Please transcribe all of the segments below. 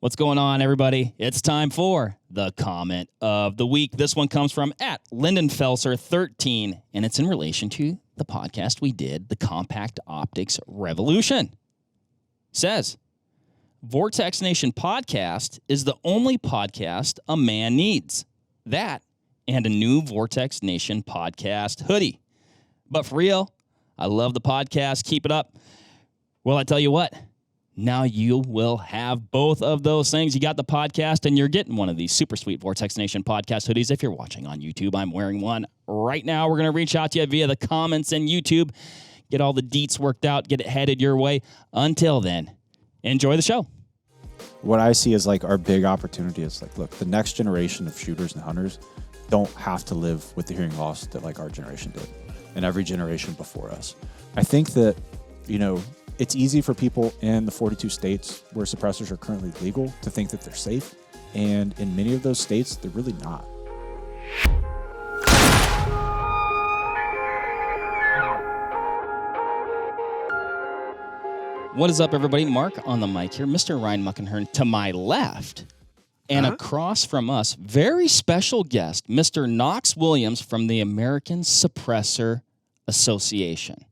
What's going on, everybody? It's time for the comment of the week. This one comes from @LindenFelser13, and it's in relation to the podcast we did, the Compact Optics Revolution. Says, Vortex Nation podcast is the only podcast a man needs. That and a new Vortex Nation podcast hoodie. But for real, I love the podcast. Keep it up. Well, I tell you what. Now you will have both of those things. You got the podcast, and you're getting one of these super sweet Vortex Nation podcast hoodies. If you're watching on YouTube, I'm wearing one right now. We're going to reach out to you via the comments in YouTube, get all the deets worked out, get it headed your way. Until then, enjoy the show. What I see as like our big opportunity is like, look, the next generation of shooters and hunters don't have to live with the hearing loss that like our generation did and every generation before us. I think that, you know, it's easy for people in the 42 states where suppressors are currently legal to think that they're safe. And in many of those states, they're really not. What is up, everybody? Mark on the mic here. Mr. Ryan Muckenhern to my left. And across from us, very special guest, Mr. Knox Williams from the American Suppressor Association.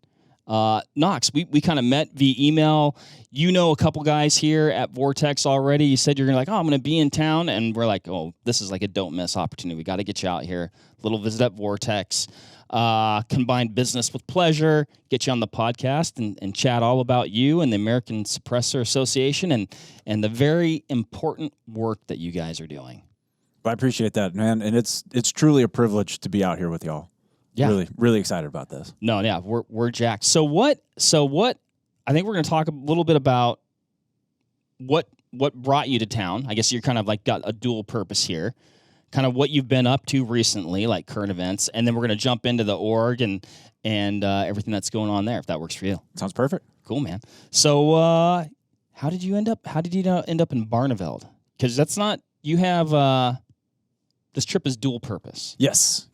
Knox, we kind of met via email. You know a couple guys here at Vortex already. You said you're going to I'm going to be in town. And we're like, oh, this is like a don't miss opportunity. We got to get you out here. Little visit at Vortex. Combine business with pleasure. Get you on the podcast and chat all about you and the American Suppressor Association and the very important work that you guys are doing. I appreciate that, man. And it's truly a privilege to be out here with y'all. Yeah. Really, really excited about this. No, yeah, we're jacked. So what I think we're going to talk a little bit about what brought you to town. I guess you're kind of like got a dual purpose here. Kind of what you've been up to recently, like current events, and then we're going to jump into the org and everything that's going on there, if that works for you. Sounds perfect. Cool, man. So how did you end up in Barneveld? Because that's not, you have this trip is dual purpose. Yes.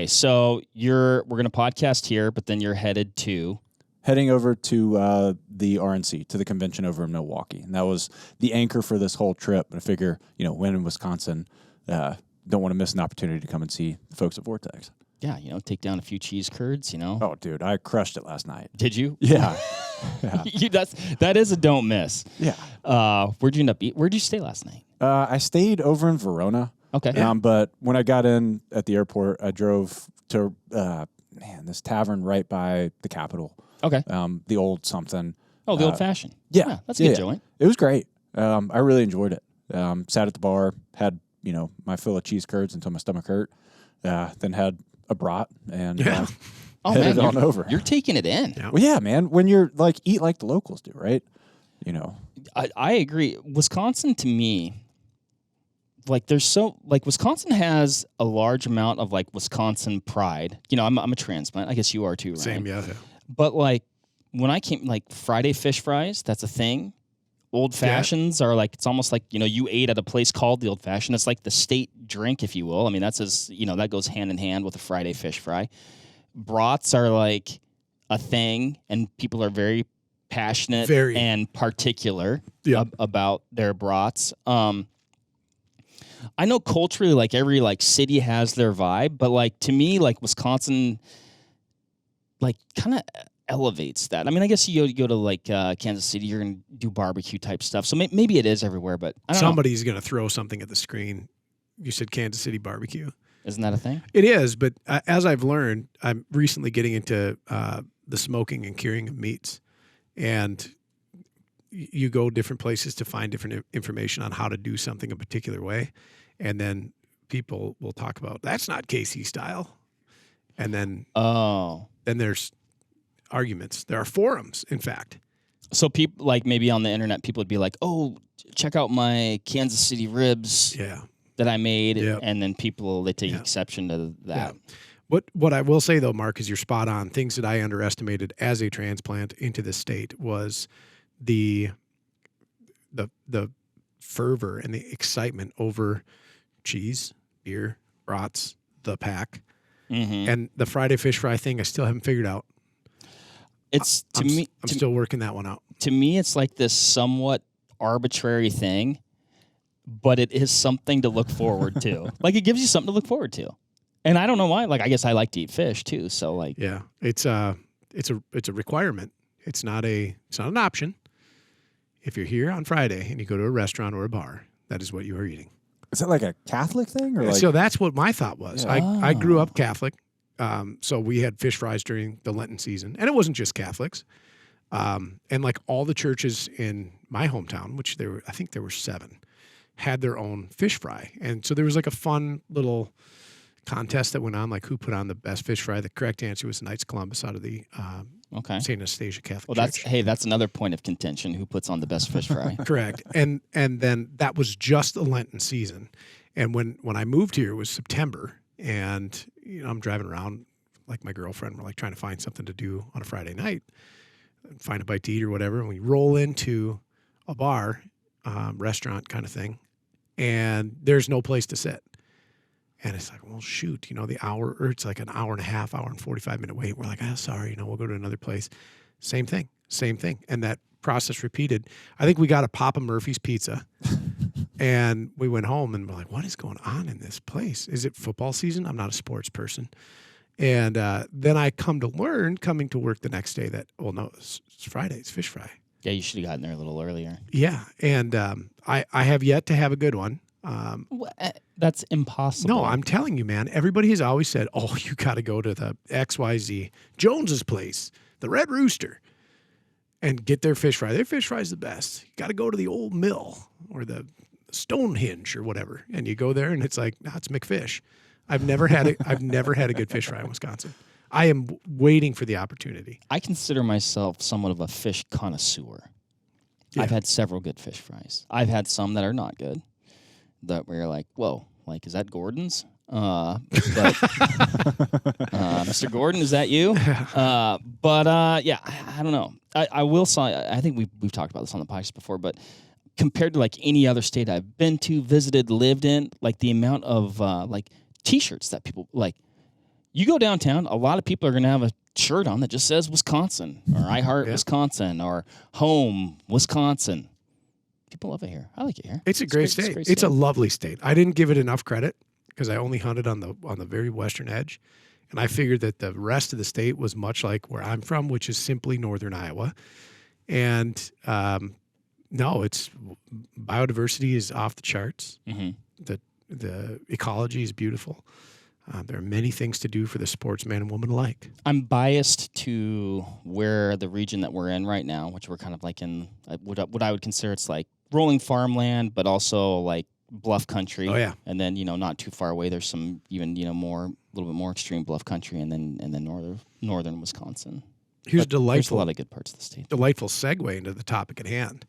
So we're going to podcast here, but then you're heading over to the RNC, to the convention over in Milwaukee. And that was the anchor for this whole trip. I figure, when in Wisconsin, don't want to miss an opportunity to come and see the folks at Vortex. Yeah, take down a few cheese curds, Oh, dude, I crushed it last night. Did you? Yeah. That is a don't miss. Yeah. Where'd you end up Where'd you stay last night? I stayed over in Verona. Okay. But when I got in at the airport, I drove to this tavern right by the Capitol. Okay. The old something. Oh, the old fashioned. Yeah. That's a good joint. It was great. I really enjoyed it. Sat at the bar, had my fill of cheese curds until my stomach hurt. Then had a brat and headed on over. You're taking it in. Yeah. Well, yeah, man. When you're eat like the locals do, right? I agree. Wisconsin to me. Wisconsin has a large amount of Wisconsin pride. I'm a transplant. I guess you are too, right? Same, yeah. But when I came, Friday fish fries, that's a thing. Old fashions are it's almost like, you ate at a place called the Old Fashioned. It's like the state drink, if you will. I mean, that's that goes hand in hand with a Friday fish fry. Brats are a thing, and people are very passionate and particular about their brats. I know culturally, every city has their vibe, but to me, Wisconsin, kind of elevates that. I mean, I guess you go to Kansas City, you're gonna do barbecue type stuff. So maybe it is everywhere, but I don't know. Somebody's gonna throw something at the screen. You said Kansas City barbecue. Isn't that a thing? It is, but as I've learned, I'm recently getting into the smoking and curing of meats, and you go different places to find different information on how to do something a particular way. And then people will talk about, that's not KC style. And then, then there's arguments. There are forums, in fact. So people maybe on the internet, people would be like, oh, check out my Kansas City ribs that I made. Yep. And then they take exception to that. Yeah. What I will say though, Mark, is you're spot on. Things that I underestimated as a transplant into the state was the fervor and the excitement over cheese, beer, brats, the pack, and the Friday fish fry thing. I still haven't figured out. I'm still working that one out. To me, it's like this somewhat arbitrary thing but it is something to look forward to. Like, it gives you something to look forward to. And I don't know why. Like, I guess I like to eat fish too. So like, yeah, it's a requirement. It's not an option. If you're here on Friday and you go to a restaurant or a bar, that is what you are eating. Is that like a Catholic thing? Or like... So that's what my thought was. Yeah. I grew up Catholic. So we had fish fries during the Lenten season. And it wasn't just Catholics. And like all the churches in my hometown, which I think there were 7, had their own fish fry. And so there was like a fun little contest that went on, like who put on the best fish fry. The correct answer was Knights of Columbus out of the St. Anastasia Catholic Church. That's another point of contention. Who puts on the best fish fry? Correct. And then that was just the Lenten season. And when I moved here, it was September. And I'm driving around like my girlfriend. We're like trying to find something to do on a Friday night, find a bite to eat or whatever. And we roll into a bar, restaurant kind of thing, and there's no place to sit. And it's like, well, shoot, the hour, or it's like an hour and a half, hour and 45-minute wait. We're like, sorry, we'll go to another place. Same thing. And that process repeated. I think we got a Papa Murphy's pizza and we went home and we're like, what is going on in this place? Is it football season? I'm not a sports person. And then I come to learn coming to work the next day that, well, no, it's Friday. It's fish fry. Yeah, you should have gotten there a little earlier. Yeah. And I have yet to have a good one. That's impossible. No, I'm telling you, man. Everybody has always said, "Oh, you got to go to the XYZ Jones's place, the Red Rooster, and get their fish fry. Their fish fry is the best. You got to go to the Old Mill or the Stonehenge or whatever." And you go there, and it's like, "No, it's McFish." I've never had a good fish fry in Wisconsin. I am waiting for the opportunity. I consider myself somewhat of a fish connoisseur. Yeah. I've had several good fish fries. I've had some that are not good. That where you're like, whoa, like, is that Gordon's? But Mr. Gordon, is that you? Yeah, I don't know. I will say, I think we've talked about this on the podcast before, but compared to like any other state I've been to, visited, lived in, like the amount of like T-shirts that people like. You go downtown, a lot of people are going to have a shirt on that just says Wisconsin or I Heart Wisconsin or Home Wisconsin. People love it here. I like it here. It's a great state. It's a lovely state. I didn't give it enough credit because I only hunted on the very western edge, and I figured that the rest of the state was much like where I'm from, which is simply northern Iowa. And no, it's biodiversity is off the charts. Mm-hmm. The ecology is beautiful. There are many things to do for the sportsman and woman alike. I'm biased to where the region that we're in right now, which we're kind of like in what I would consider it's like rolling farmland, but also like bluff country. Oh yeah. And then not too far away, there's some even a little bit more extreme bluff country, and then northern Wisconsin. Here's delightful. There's a lot of good parts of the state. Delightful segue into the topic at hand.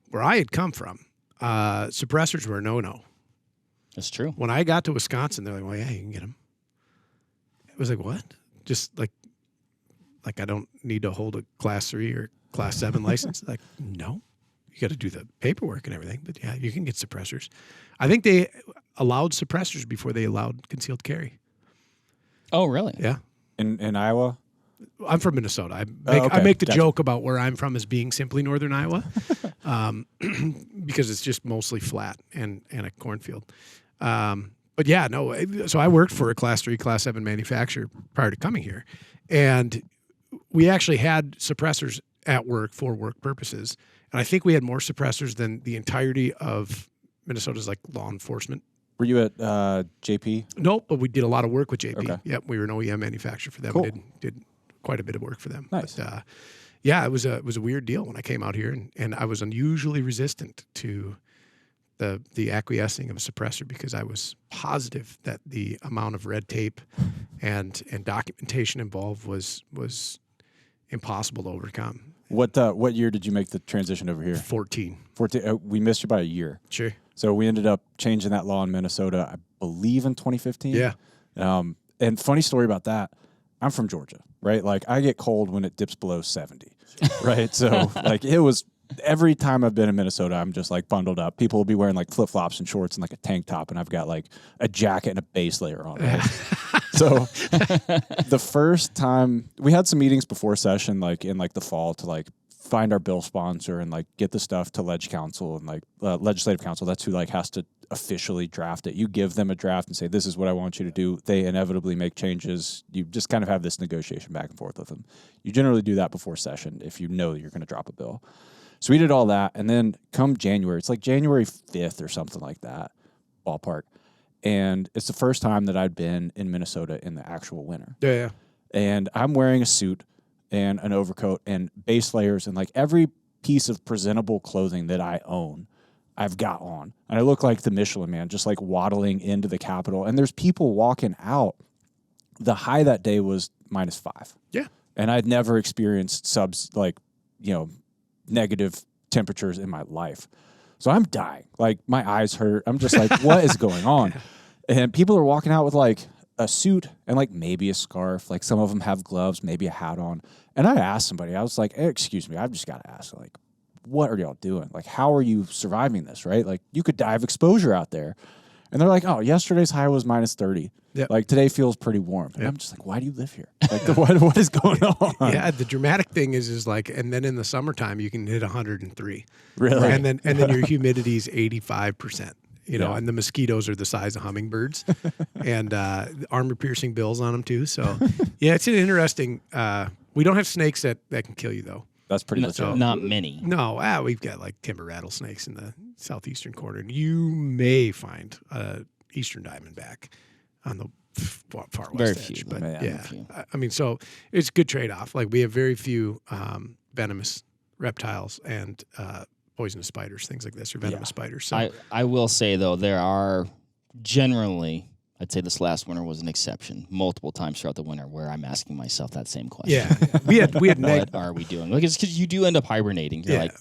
Where I had come from, suppressors were a no-no. That's true. When I got to Wisconsin, they're like, well, yeah, you can get them. It was like, what? Just like I don't need to hold a Class 3 or Class 7 license? Like, no. You got to do the paperwork and everything. But, yeah, you can get suppressors. I think they allowed suppressors before they allowed concealed carry. Oh, really? Yeah. In Iowa? I'm from Minnesota. I make the joke about where I'm from as being simply northern Iowa because it's just mostly flat and a cornfield. But yeah, no. So I worked for a Class 3, Class 7 manufacturer prior to coming here, and we actually had suppressors at work for work purposes. And I think we had more suppressors than the entirety of Minnesota's like law enforcement. Were you at JP? Nope, but we did a lot of work with JP. Okay. Yep, we were an OEM manufacturer for them. Cool. We did quite a bit of work for them. Nice. But, yeah, it was a weird deal when I came out here, and I was unusually resistant to the acquiescing of a suppressor because I was positive that the amount of red tape and documentation involved was impossible to overcome. What year did you make the transition over here? 14. We missed you by a year. Sure. So we ended up changing that law in Minnesota, I believe, in 2015. Yeah. And funny story about that, I'm from Georgia, right? Like, I get cold when it dips below 70, right? So, like, it was every time I've been in Minnesota, I'm just, like, bundled up. People will be wearing, like, flip-flops and shorts and, like, a tank top, and I've got, like, a jacket and a base layer on, right? So the first time, we had some meetings before session, like, in, like, the fall to, like, find our bill sponsor and like get the stuff to council and like legislative council. That's who like has to officially draft it. You give them a draft and say, this is what I want you to do. They inevitably make changes. You just kind of have this negotiation back and forth with them. You generally do that before session if you know that you're going to drop a bill. So we did all that. And then come January, it's like January 5th or something like that, ballpark. And it's the first time that I'd been in Minnesota in the actual winter. Yeah. And I'm wearing a suit and an overcoat and base layers and like every piece of presentable clothing that I own, I've got on. And I look like the Michelin Man, just like waddling into the Capitol. And there's people walking out. The high that day was -5. Yeah. And I'd never experienced negative temperatures in my life. So I'm dying. Like my eyes hurt. I'm just like, what is going on? And people are walking out with like a suit and like maybe a scarf. Like some of them have gloves, maybe a hat on. And I asked somebody, I was like, hey, excuse me, I've just got to ask, like, what are y'all doing? Like, how are you surviving this, right? Like you could die of exposure out there. And they're like, oh, yesterday's high was -30. Yep. Like today feels pretty warm. And Yep. I'm just like, why do you live here? Like what is going on? Yeah, the dramatic thing is like, and then in the summertime you can hit 103. Really? And then your humidity is 85%. You know, Yeah. and the mosquitoes are the size of hummingbirds, and armor-piercing bills on them too. So, yeah, it's an interesting. We don't have snakes that can kill you though. That's pretty legit. Not many. No, we've got like timber rattlesnakes in the southeastern corner. And you may find eastern diamondback on the far west Very edge. few, But yeah, yeah, very few. I mean, so it's a good trade-off. Like we have very few venomous reptiles and poisonous spiders, things like this, or venomous spiders. So I will say, though, there are generally, I'd say this last winter was an exception, multiple times throughout the winter where I'm asking myself that same question. yeah, we had neg. What are we doing? Because you do end up hibernating. You're like,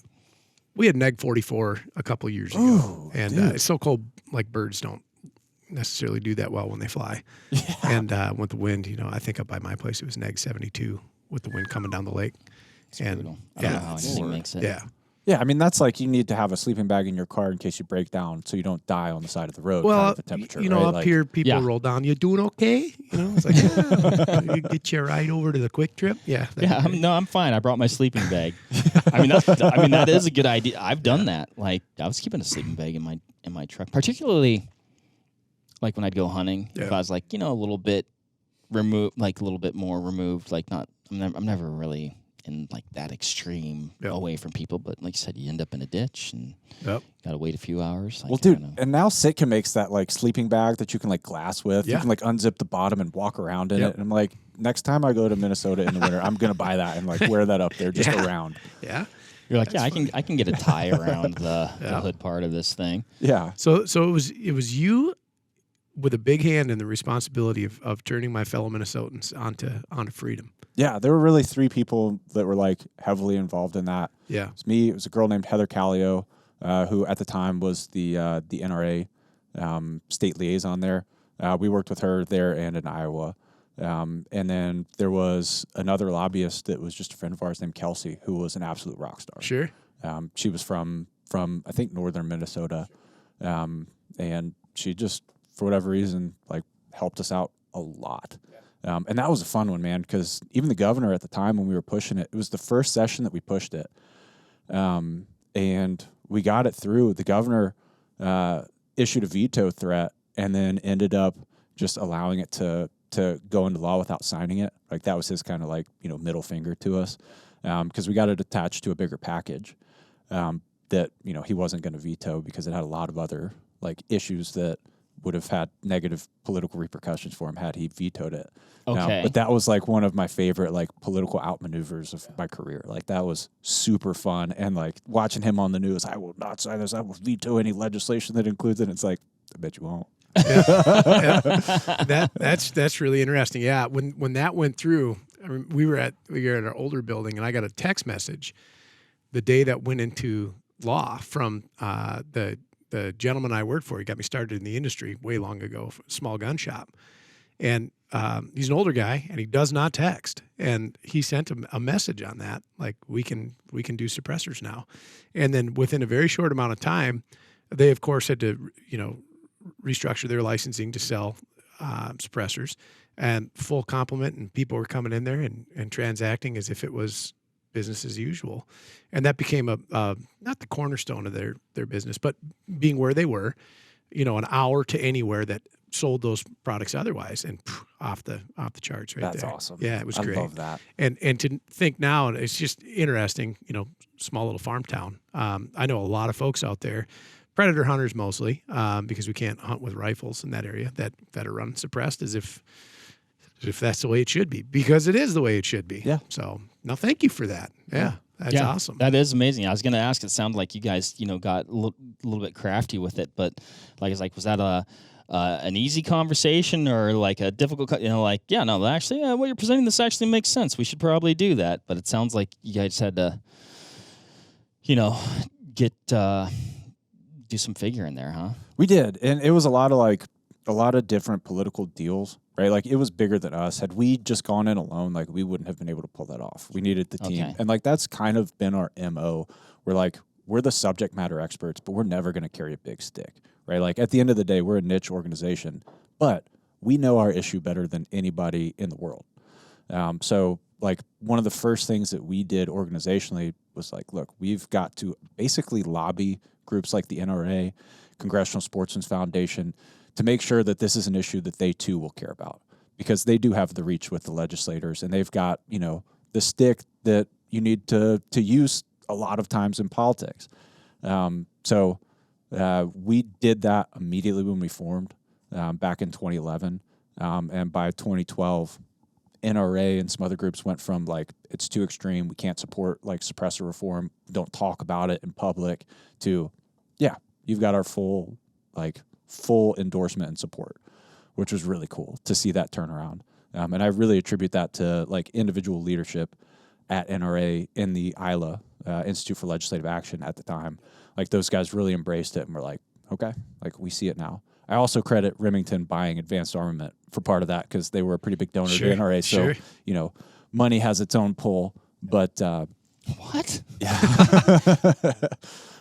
we had neg 44 a couple years ago, Ooh, and it's so cold. Like birds don't necessarily do that well when they fly. Yeah. And with the wind, I think up by my place it was neg 72 with the wind coming down the lake. it's brutal. I don't know how anything makes it. Yeah. Yeah, I mean, that's like you need to have a sleeping bag in your car in case you break down so you don't die on the side of the road. Well, kind of the temperature, right? up Like, here, people roll down. You doing okay? It's like, yeah, you get you a ride over to the quick trip. Yeah. Yeah, I'm fine. I brought my sleeping bag. I mean, that is a good idea. I've done that. Like, I was keeping a sleeping bag in my truck, particularly like when I'd go hunting. Yeah. If I was like, a little bit removed, like a little bit more removed, like I'm never really in like that extreme away from people, but like you said, you end up in a ditch and gotta wait a few hours. Like, well, dude, and now Sitka makes that like sleeping bag that you can like glass with. Yeah. You can like unzip the bottom and walk around in it. And I'm like, next time I go to Minnesota in the winter, I'm gonna buy that and like wear that up there just around. Yeah. You're like, I can get a tie around the hood part of this thing. Yeah. So it was you with a big hand in the responsibility of turning my fellow Minnesotans onto freedom. Yeah, there were really 3 people that were like heavily involved in that. Yeah. It was me. It was a girl named Heather Callio, who at the time was the NRA state liaison there. We worked with her there and in Iowa. And then there was another lobbyist that was just a friend of ours named Kelsey, who was an absolute rock star. Sure. She was from I think northern Minnesota, and she just for whatever reason like helped us out a lot. And that was a fun one, man, because even the governor at the time when we were pushing it, it was the first session that we pushed it. And we got it through. The governor issued a veto threat and then ended up just allowing it to go into law without signing it. Like that was his kind of like, middle finger to us, because we got it attached to a bigger package that, he wasn't going to veto because it had a lot of other like issues that would have had negative political repercussions for him had he vetoed it. Okay. But that was like one of my favorite like political outmaneuvers of my career. Like that was super fun. And like watching him on the news, I will not sign this. I will veto any legislation that includes it. It's like, I bet you won't. That's really interesting. Yeah. When that went through, I mean, we were at our older building and I got a text message the day that went into law from the gentleman I worked for. He got me started in the industry way long ago, small gun shop. And he's an older guy and he does not text. And he sent a message on that, like we can do suppressors now. And then within a very short amount of time, they of course had to, restructure their licensing to sell suppressors, and full complement, and people were coming in there and transacting as if it was business as usual. And that became not the cornerstone of their business, but being where they were, an hour to anywhere that sold those products otherwise, and off the charts right That's there. awesome. Yeah, it was great. I love that. And to think now, and it's just interesting, small little farm town. I know a lot of folks out there, predator hunters mostly, because we can't hunt with rifles in that area, that are run suppressed as if that's the way it should be, because it is the way it should be. Yeah. So no, thank you for that. Yeah. That's awesome. That is amazing. I was going to ask, it sounded like you guys, got a little bit crafty with it, but was that an easy conversation or like a difficult, actually, what you're presenting, this actually makes sense. We should probably do that. But it sounds like you guys had to, do some figure in there, huh? We did. And it was a lot of different political deals, right? Like, it was bigger than us. Had we just gone in alone, like, we wouldn't have been able to pull that off. We needed the team. Okay. And like, that's kind of been our MO. We're the subject matter experts, but we're never going to carry a big stick, right? Like, at the end of the day, we're a niche organization, but we know our issue better than anybody in the world. So like, one of the first things that we did organizationally was like, look, we've got to basically lobby groups like the NRA, Congressional Sportsmen's Foundation, to make sure that this is an issue that they too will care about, because they do have the reach with the legislators, and they've got, the stick that you need to use a lot of times in politics. So we did that immediately when we formed back in 2011. And by 2012, NRA and some other groups went from like, it's too extreme, we can't support like suppressor reform, don't talk about it in public, to, yeah, you've got our full endorsement and support, which was really cool to see that turnaround. And I really attribute that to like individual leadership at NRA in the ILA, Institute for Legislative Action at the time. Like, those guys really embraced it and were like, okay, like, we see it now. I also credit Remington buying advanced armament for part of that, because they were a pretty big donor to NRA. So, money has its own pull, but what? Yeah.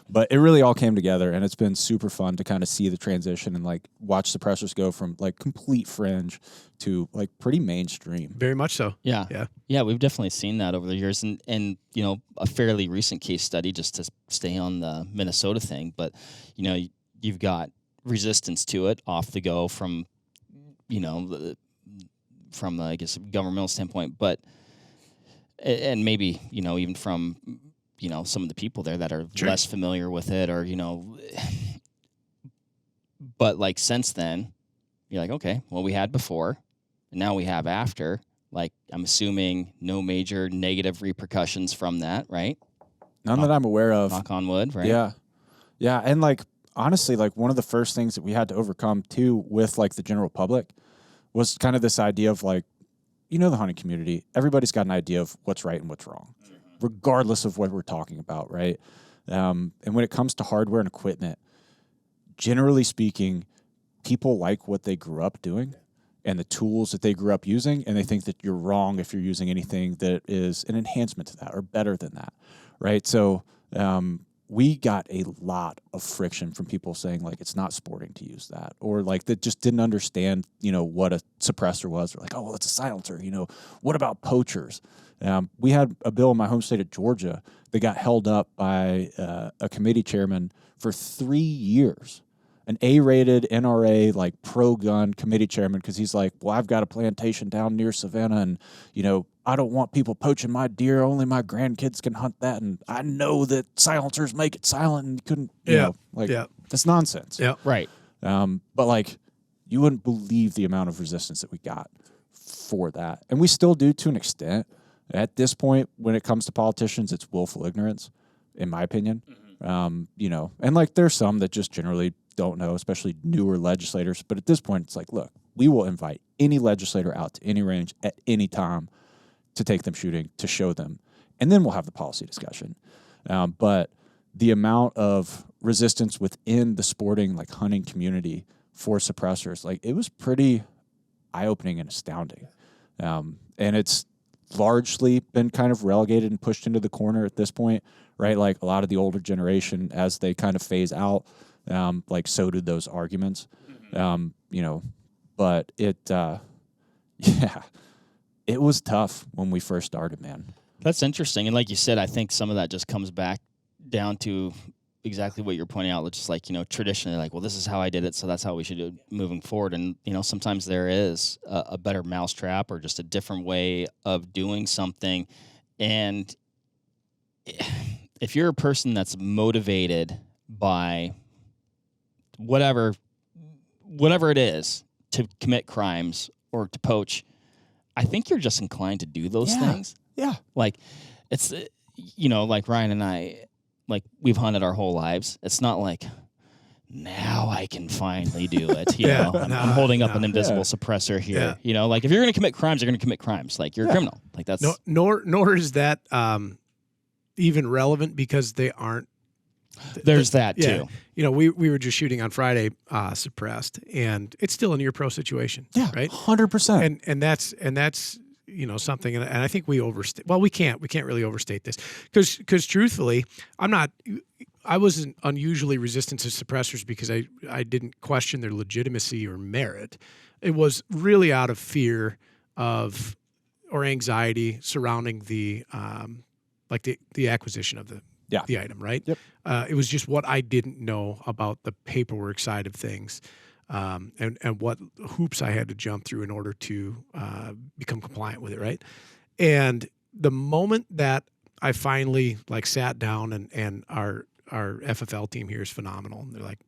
But it really all came together, and it's been super fun to kind of see the transition and like watch suppressors go from like complete fringe to like pretty mainstream. Very much so. Yeah. We've definitely seen that over the years, and a fairly recent case study, just to stay on the Minnesota thing. But you've got resistance to it off the go from I guess a governmental standpoint, but and maybe even from some of the people there that are less familiar with it, or but like, since then you're like, okay, well, we had before and now we have after. Like, I'm assuming no major negative repercussions from that, right? None that I'm aware of. Knock on wood, right? Yeah. And like, honestly, like, one of the first things that we had to overcome too with like the general public was kind of this idea of like, the hunting community, everybody's got an idea of what's right and what's wrong, regardless of what we're talking about, right? And when it comes to hardware and equipment, generally speaking, people like what they grew up doing and the tools that they grew up using, and they think that you're wrong if you're using anything that is an enhancement to that or better than that, right? So we got a lot of friction from people saying like, it's not sporting to use that, or like, that just didn't understand, what a suppressor was. They're like, oh, well, it's a silencer. What about poachers? We had a bill in my home state of Georgia that got held up by a committee chairman for 3 years, an A-rated NRA, like, pro-gun committee chairman, because he's like, well, I've got a plantation down near Savannah, and, I don't want people poaching my deer. Only my grandkids can hunt that, and I know that silencers make it silent, and you couldn't, that's nonsense. Yeah, right. But, like, you wouldn't believe the amount of resistance that we got for that. And we still do, to an extent. At this point, when it comes to politicians, it's willful ignorance, in my opinion. And like, there's some that just generally don't know, especially newer legislators. But at this point, it's like, look, we will invite any legislator out to any range at any time to take them shooting, to show them, and then we'll have the policy discussion. But the amount of resistance within the sporting, like, hunting community for suppressors, like, it was pretty eye-opening and astounding. And it's largely been kind of relegated and pushed into the corner at this point, right? Like, a lot of the older generation, as they kind of phase out, like, so do those arguments. But it was tough when we first started, man. That's interesting. And like you said, I think some of that just comes back down to exactly what you're pointing out. It's just like, traditionally, like, well, this is how I did it, so that's how we should do it moving forward. And, sometimes there is a better mousetrap or just a different way of doing something. And if you're a person that's motivated by whatever it is to commit crimes or to poach, I think you're just inclined to do those things. Yeah. Like, it's, like Ryan and I, like, we've hunted our whole lives. It's not like, now I can finally do it. I'm holding up an invisible suppressor here. Yeah. Like, if you're going to commit crimes, you're going to commit crimes. Like, you're a criminal. Like, that's... Nor is that even relevant because they aren't. There's that, too. We were just shooting on Friday, suppressed, and it's still a near pro situation. Yeah, right? 100%. And that's something, and I think we overstate. Well, we can't really overstate this because truthfully, I wasn't unusually resistant to suppressors because I didn't question their legitimacy or merit. It was really out of fear of or anxiety surrounding the acquisition of the item, right? Yep. It was just what I didn't know about the paperwork side of things, and what hoops I had to jump through in order to become compliant with it, right? And the moment that I finally sat down and our FFL team here is phenomenal, and they're like,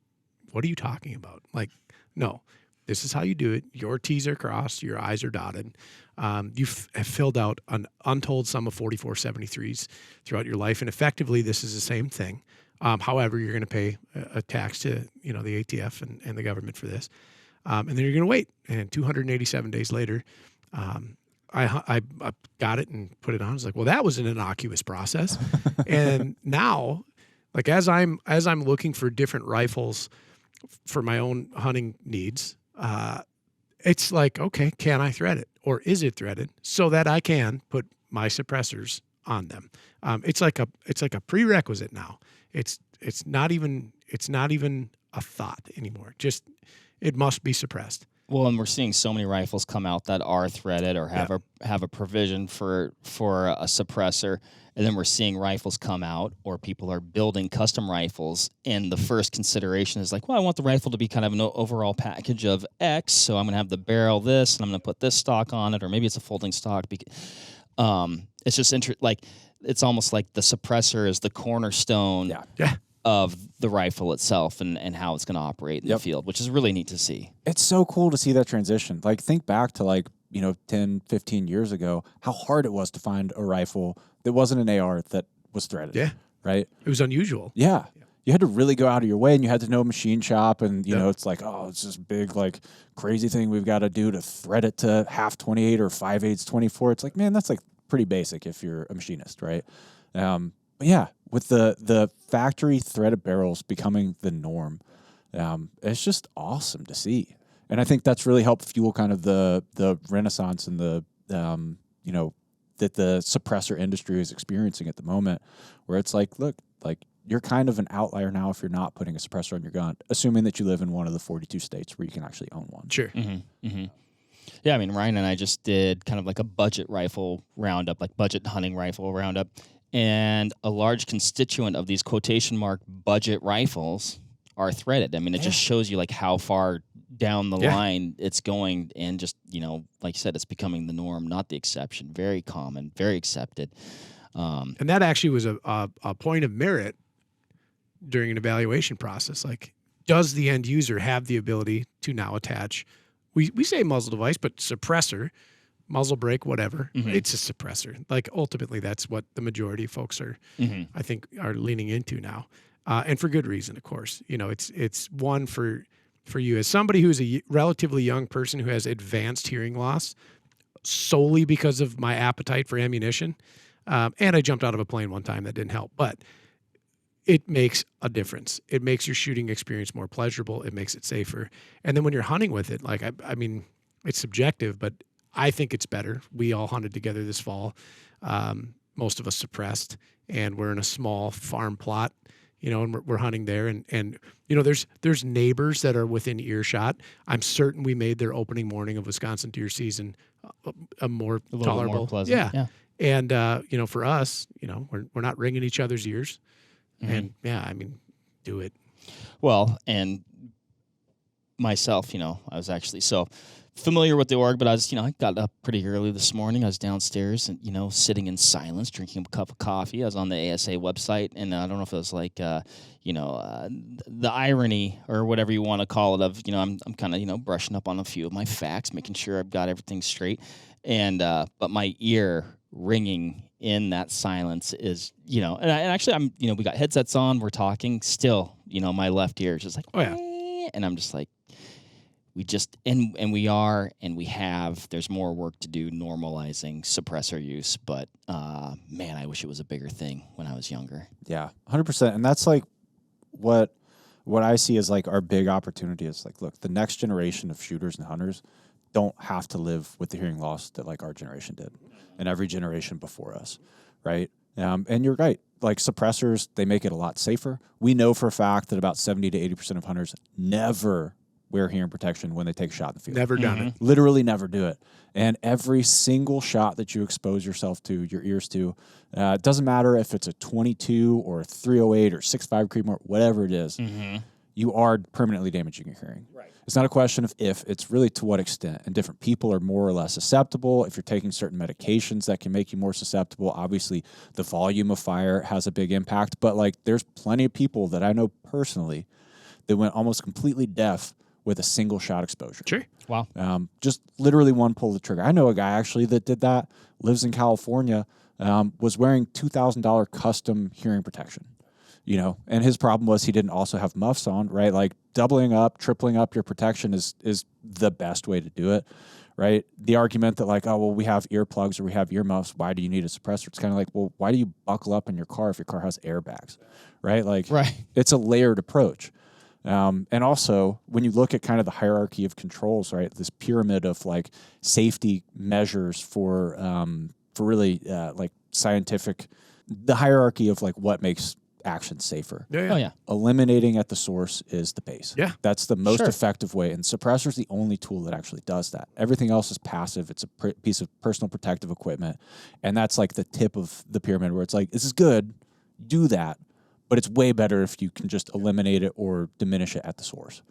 "What are you talking about?" Like, no, this is how you do it. Your T's are crossed, your I's are dotted. You have filled out an untold sum of 4473s throughout your life, and effectively, this is the same thing. However, you're going to pay a tax to the ATF and the government for this, and then you're going to wait. And 287 days later, I got it and put it on. I was like, well, that was an innocuous process. And now, as I'm looking for different rifles for my own hunting needs, it's like, okay, can I thread it, or is it threaded so that I can put my suppressors on them? It's like a prerequisite now. It's not even a thought anymore. Just it must be suppressed. Well, and we're seeing so many rifles come out that are threaded or have a provision for a suppressor, and then we're seeing rifles come out, or people are building custom rifles, and the first consideration is like, well, I want the rifle to be kind of an overall package of X, so I'm going to have the barrel this, and I'm going to put this stock on it, or maybe it's a folding stock. It's just it's almost like the suppressor is the cornerstone of the rifle itself and how it's going to operate in the field, which is really neat to see. It's so cool to see that transition. Think back to 10, 15 years ago, how hard it was to find a rifle that wasn't an AR that was threaded. Yeah. Right? It was unusual. Yeah. You had to really go out of your way, and you had to know a machine shop, and it's like, oh, it's this big crazy thing we've got to do to thread it to half 28 or 5/8 24. It's like, man, that's pretty basic if you're a machinist, right? But yeah, with the factory threaded barrels becoming the norm, it's just awesome to see. And I think that's really helped fuel kind of the renaissance and the that the suppressor industry is experiencing at the moment, where it's like, look, you're kind of an outlier now if you're not putting a suppressor on your gun, assuming that you live in one of the 42 states where you can actually own one. Sure. Mm-hmm. Mm-hmm. Yeah, I mean, Ryan and I just did kind of a budget rifle roundup, budget hunting rifle roundup, and a large constituent of these quotation mark budget rifles are threaded. I mean, it just shows you how far down the line it's going, and just, like you said, it's becoming the norm, not the exception. Very common, very accepted. And that actually was a point of merit during an evaluation process. Does the end user have the ability to now attach, we say muzzle device, but suppressor, muzzle brake, whatever, it's a suppressor. Ultimately, that's what the majority of folks are, I think, are leaning into now. And for good reason, of course. It's one for you as somebody who's a relatively young person who has advanced hearing loss solely because of my appetite for ammunition. And I jumped out of a plane one time. That didn't help. But it makes a difference. It makes your shooting experience more pleasurable. It makes it safer. And then when you're hunting with it, I mean, it's subjective, but I think it's better. We all hunted together this fall. Most of us suppressed, and we're in a small farm plot, and we're hunting there. And there's neighbors that are within earshot. I'm certain we made their opening morning of Wisconsin deer season a more tolerable. More pleasant. Yeah. And, for us, we're not ringing each other's ears. And do it. Well, and myself, I was actually so familiar with the org, but I was, I got up pretty early this morning. I was downstairs and, sitting in silence, drinking a cup of coffee. I was on the ASA website, and I don't know if it was like, the irony or whatever you want to call it of, I'm kind of, brushing up on a few of my facts, making sure I've got everything straight. And, but my ear ringing in that silence is, and actually I'm, we got headsets on, we're talking still, my left ear is just like, oh yeah. And I'm just like, we just, and we are, and we have, there's more work to do normalizing suppressor use, but man, I wish it was a bigger thing when I was younger. Yeah, 100%. And that's like what I see as like our big opportunity is like, look, the next generation of shooters and hunters don't have to live with the hearing loss that like our generation did and every generation before us, right? And you're right. Like suppressors, they make it a lot safer. We know for a fact that about 70 to 80% of hunters never wear hearing protection when they take a shot in the field. Never done it. Literally never do it. And every single shot that you expose yourself to, your ears to, it doesn't matter if it's a 22 or a 308 or 6.5 Creedmoor, whatever it is, you are permanently damaging your hearing. Right. It's not a question of if, it's really to what extent. And different people are more or less susceptible. If you're taking certain medications that can make you more susceptible, obviously the volume of fire has a big impact. But like there's plenty of people that I know personally that went almost completely deaf with a single shot exposure. Sure. Wow. Just literally one pull of the trigger. I know a guy actually that did that, lives in California, was wearing $2,000 custom hearing protection. And his problem was he didn't also have muffs on, right? Like doubling up, tripling up your protection is the best way to do it, right? The argument that like, oh, well, we have earplugs or we have earmuffs. Why do you need a suppressor? It's kind of like, well, why do you buckle up in your car if your car has airbags, right? Like, It's a layered approach. And also, when you look at kind of the hierarchy of controls, right, this pyramid of like safety measures for really like scientific, the hierarchy of like what makes action safer. Yeah. Oh yeah. Eliminating at the source is the base. Yeah. That's the most effective way. And suppressor is the only tool that actually does that. Everything else is passive. It's a piece of personal protective equipment. And that's like the tip of the pyramid where it's like, this is good, do that. But it's way better if you can just eliminate it or diminish it at the source.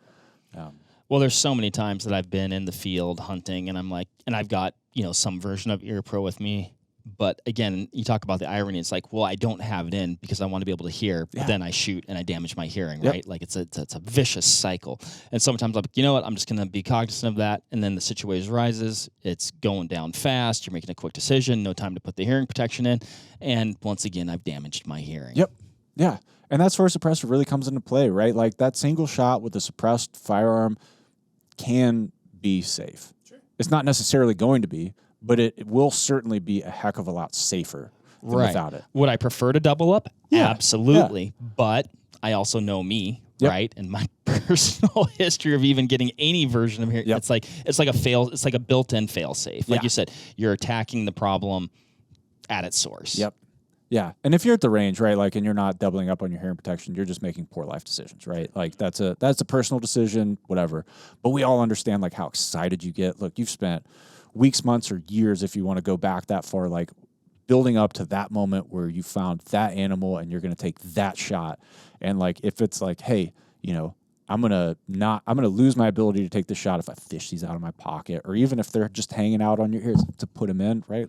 Well, there's so many times that I've been in the field hunting, and I'm like, and I've got some version of Ear Pro with me. But again, you talk about the irony. It's like, well, I don't have it in because I want to be able to hear, but then I shoot and I damage my hearing, right? Like it's a vicious cycle. And sometimes I'm like, you know what? I'm just going to be cognizant of that. And then the situation rises. It's going down fast. You're making a quick decision. No time to put the hearing protection in. And once again, I've damaged my hearing. Yep. Yeah. And that's where suppressor really comes into play, right? Like that single shot with a suppressed firearm can be safe. Sure. It's not necessarily going to be, but it will certainly be a heck of a lot safer than without it. Would I prefer to double up? Yeah. Absolutely. Yeah. But I also know me, right? And my personal history of even getting any version of hearing. It's like a built-in fail safe. Like you said, you're attacking the problem at its source. Yep. Yeah. And if you're at the range, right, like, and you're not doubling up on your hearing protection, you're just making poor life decisions, right? Like that's a personal decision, whatever. But we all understand like how excited you get. Look, you've spent weeks, months, or years, if you want to go back that far, like building up to that moment where you found that animal and you're going to take that shot. And like, if it's like, hey, I'm going to lose my ability to take the shot if I fish these out of my pocket, or even if they're just hanging out on your ears to put them in, right?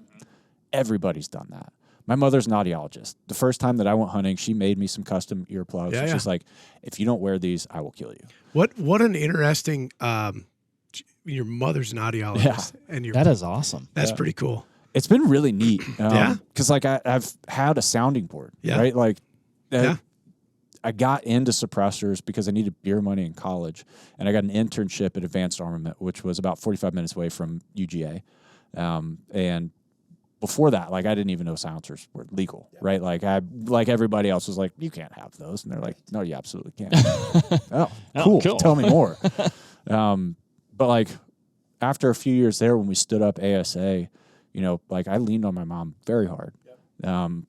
Everybody's done that. My mother's an audiologist. The first time that I went hunting, she made me some custom earplugs. Yeah, she's like, if you don't wear these, I will kill you. What an interesting, your mother's an audiologist. And that is awesome. That's pretty cool. It's been really neat. Because like I've had a sounding board, right? Like I got into suppressors because I needed beer money in college. And I got an internship at Advanced Armament, which was about 45 minutes away from UGA. And before that, like I didn't even know silencers were legal, right? Like everybody else was like, you can't have those, and they're like, no, you absolutely can. Oh, cool. Tell me more. But like after a few years there, when we stood up ASA, like I leaned on my mom very hard.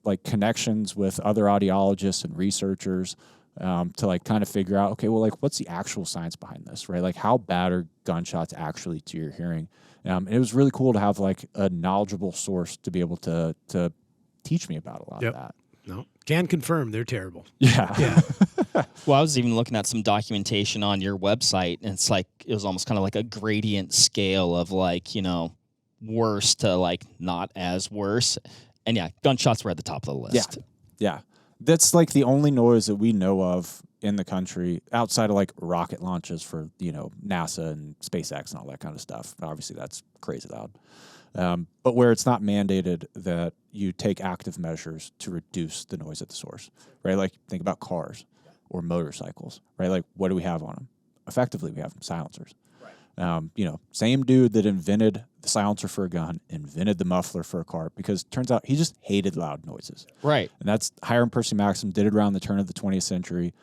Like connections with other audiologists and researchers, to like kind of figure out, okay, well, like what's the actual science behind this, right? Like how bad are gunshots actually to your hearing? And it was really cool to have like a knowledgeable source to be able to teach me about a lot of that. No, can confirm they're terrible. Yeah. Well, I was even looking at some documentation on your website, and it's like it was almost kind of like a gradient scale of like, you know, worse to like not as worse. And yeah, gunshots were at the top of the list. Yeah. That's like the only noise that we know of in the country outside of like rocket launches for, you know, NASA and SpaceX and all that kind of stuff. Obviously, that's crazy loud. But where it's not mandated that you take active measures to reduce the noise at the source, right? Like think about cars or motorcycles, right? Like what do we have on them? Effectively, we have silencers. You know, same dude that invented the silencer for a gun, invented the muffler for a car, because it turns out he just hated loud noises. Right. And that's Hiram Percy Maxim did it around the turn of the 20th century.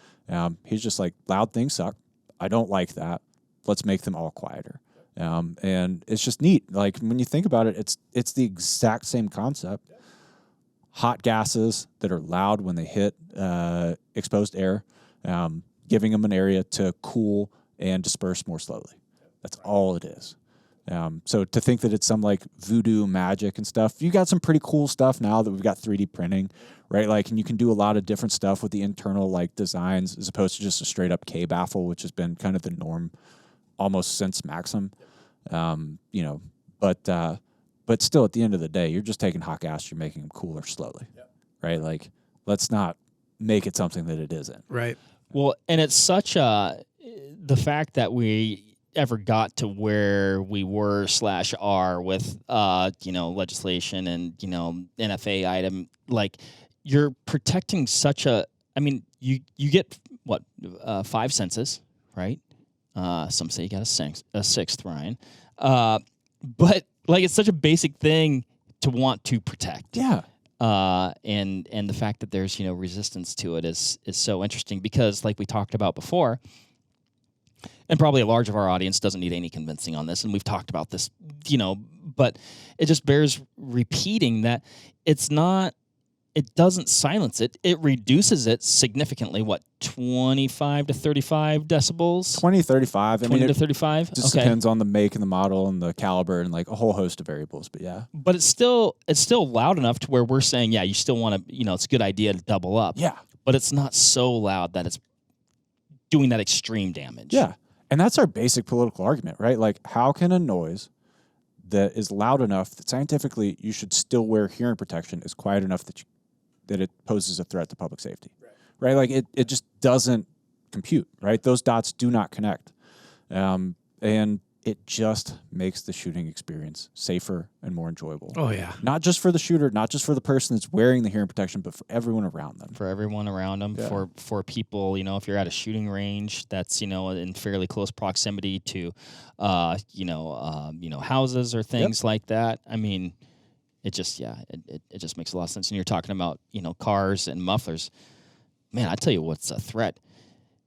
He's just like, loud things suck. I don't like that. Let's make them all quieter. And it's just neat. Like when you think about it, it's the exact same concept. Hot gases that are loud when they hit exposed air, giving them an area to cool and disperse more slowly. That's all it is. So to think that it's some like voodoo magic and stuff, you got some pretty cool stuff now that we've got 3D printing, right? Like, and you can do a lot of different stuff with the internal like designs as opposed to just a straight up K baffle, which has been kind of the norm almost since Maxim. You know, but still at the end of the day, you're just taking hot gas, you're making them cooler slowly, right? Like, let's not make it something that it isn't. Right. Well, and it's such the fact that we ever got to where we were / are with, you know, legislation and, you know, NFA item, like you're protecting such a, I mean, you get what, 5 senses, right? Some say you got a sixth, Ryan. But like it's such a basic thing to want to protect. Yeah. And the fact that there's, you know, resistance to it is so interesting because like we talked about before, and probably a large of our audience doesn't need any convincing on this, and we've talked about this, you know, but it just bears repeating that it doesn't silence it. It reduces it significantly, 25 to 35 decibels? 20, 35. 20 to 35? Just depends on the make and the model and the caliber and like a whole host of variables, but yeah. But it's still loud enough to where we're saying, yeah, you still want to, you know, it's a good idea to double up. Yeah. But it's not so loud that it's doing that extreme damage. Yeah. And that's our basic political argument, right? Like, how can a noise that is loud enough that scientifically you should still wear hearing protection is quiet enough that it poses a threat to public safety, right? Like, it just doesn't compute, right? Those dots do not connect. And it just makes the shooting experience safer and more enjoyable. Oh, yeah. Not just for the shooter, not just for the person that's wearing the hearing protection, but for everyone around them. For everyone around them, Yeah. for people, you know, if you're at a shooting range that's, you know, in fairly close proximity to, you know, houses or things like that. I mean, it just makes a lot of sense. And you're talking about, you know, cars and mufflers. Man, I tell you what's a threat.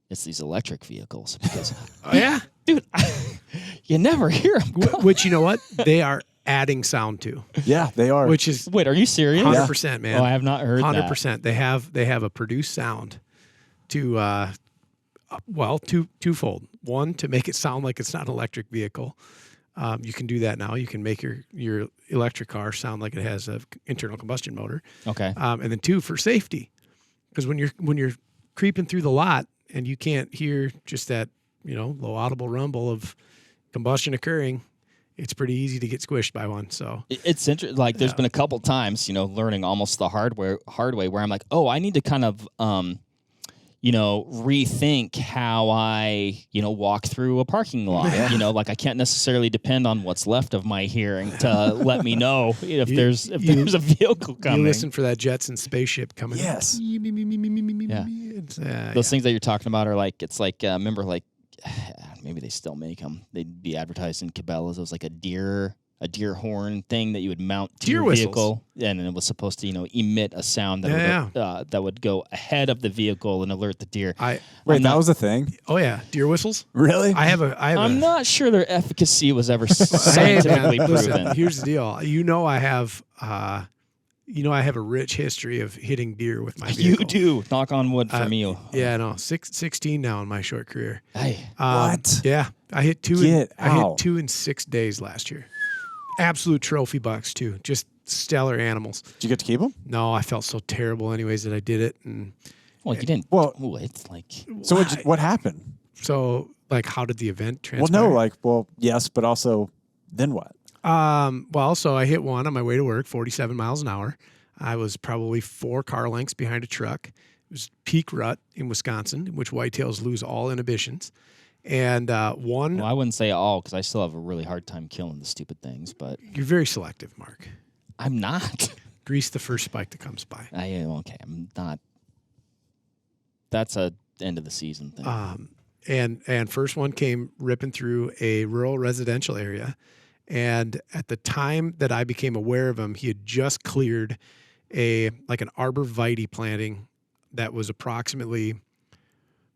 It's these electric vehicles because, Oh, yeah. dude, you never hear them. Which, you know what? They are adding sound to. Yeah, they are. Which is Wait, are you serious? 100%, man. Oh, I have not heard 100%. They have a produced sound to, twofold. One, to make it sound like it's not an electric vehicle. You can do that now. You can make your electric car sound like it has an internal combustion motor. Okay. And then 2, for safety, because when you're creeping through the lot and you can't hear just that, you know, low audible rumble of combustion occurring, it's pretty easy to get squished by one. So it's interesting. Like there's been a couple times, you know, learning almost the hard way where I'm like, oh, I need to kind of, you know, rethink how I, you know, walk through a parking lot. Yeah. You know, like I can't necessarily depend on what's left of my hearing to let me know if there's a vehicle coming. You listen for that Jetson spaceship coming. Yes. Yeah. Those things that you're talking about are like, it's like, remember, like, maybe they still make them. They'd be advertised in Cabela's. It was like a deer horn thing that you would mount to your vehicle, and it was supposed to, you know, emit a sound that would go ahead of the vehicle and alert the deer. Wait, that was a thing? Oh yeah, deer whistles. Really? I'm not sure their efficacy was ever scientifically proven. Listen, here's the deal. You know, I have I have a rich history of hitting deer with my You vehicle. do. Knock on wood for me. Yeah, no, 16 now in my short career. Hey, What? Yeah, I hit two. I hit 2 in 6 days last year. Absolute trophy bucks too. Just stellar animals. Did you get to keep them? No, I felt so terrible anyways that I did it. And well, you didn't. Well, ooh, it's like So what happened? so, like, how did the event transpire? Well, no, yes, but also then what? So I hit one on my way to work, 47 miles an hour. I was probably 4 car lengths behind a truck. It was peak rut in Wisconsin, in which whitetails lose all inhibitions. And one, well, I wouldn't say all because I still have a really hard time killing the stupid things, but you're very selective, Mark. I'm not. Grease the first spike that comes by. I'm not. That's a end of the season thing. And first one came ripping through a rural residential area. And at the time that I became aware of him, he had just cleared an arborvitae planting that was approximately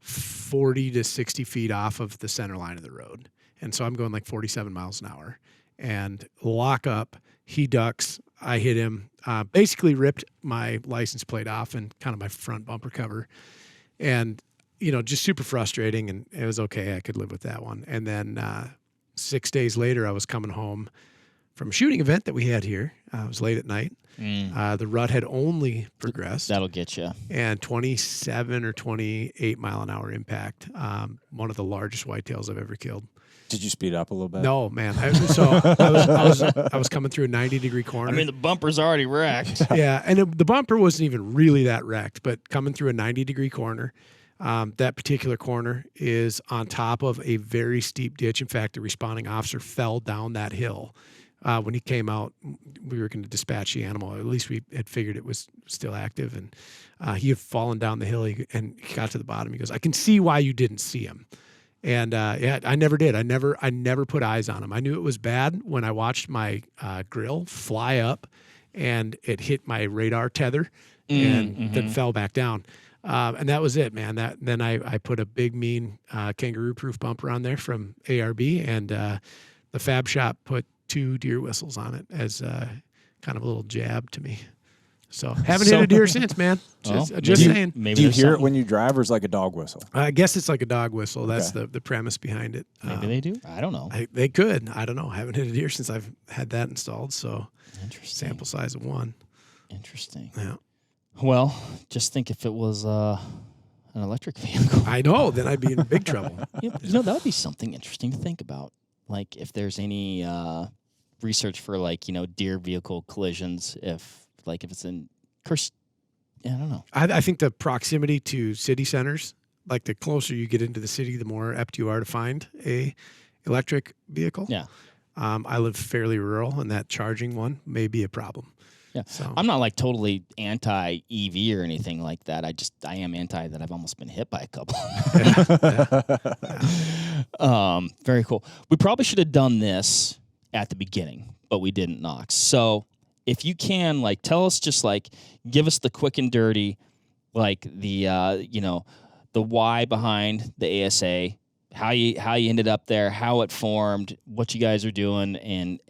40 to 60 feet off of the center line of the road. And so I'm going like 47 miles an hour and lock up. He ducks. I hit him, basically ripped my license plate off and kind of my front bumper cover. And, just super frustrating. And it was okay. I could live with that one. And then 6 days later, I was coming home from a shooting event that we had here. It was late at night. The rut had only progressed. That'll get you. And 27 or 28 mile an hour impact. One of the largest whitetails I've ever killed. Did you speed up a little bit? No, man. I was coming through a 90-degree corner. I mean, the bumper's already wrecked. Yeah, and the bumper wasn't even really that wrecked, but coming through a 90-degree corner, that particular corner is on top of a very steep ditch. In fact, the responding officer fell down that hill. When he came out, we were going to dispatch the animal. At least we had figured it was still active. And he had fallen down the hill, and he got to the bottom. He goes, "I can see why you didn't see him." And I never did. I never put eyes on him. I knew it was bad when I watched my grill fly up, and it hit my radar tether, and then fell back down. And that was it, man. Then I put a big, mean kangaroo-proof bumper on there from ARB, and the fab shop put 2 deer whistles on it as kind of a little jab to me. So haven't hit a deer since, man. Just saying. Maybe Do you hear it something. when you drive, or is it like a dog whistle? I guess it's like a dog whistle. That's the premise behind it. Maybe they do. I don't know. They could. I don't know. I haven't hit a deer since I've had that installed. So Interesting. sample size of 1. Interesting. Yeah. Well, just think if it was an electric vehicle. I know. Then I'd be in big trouble. That would be something interesting to think about. Like if there's any research for deer vehicle collisions, if it's in I don't know. I think the proximity to city centers, like the closer you get into the city, the more apt you are to find a electric vehicle. Yeah. I live fairly rural, and that charging one may be a problem. Yeah. So I'm not totally anti-EV or anything like that. I am anti that I've almost been hit by a couple. Very cool. We probably should have done this at the beginning, but we didn't, Knox. So if you can, tell us, just give us the quick and dirty, the why behind the ASA, how you ended up there, how it formed, what you guys are doing, and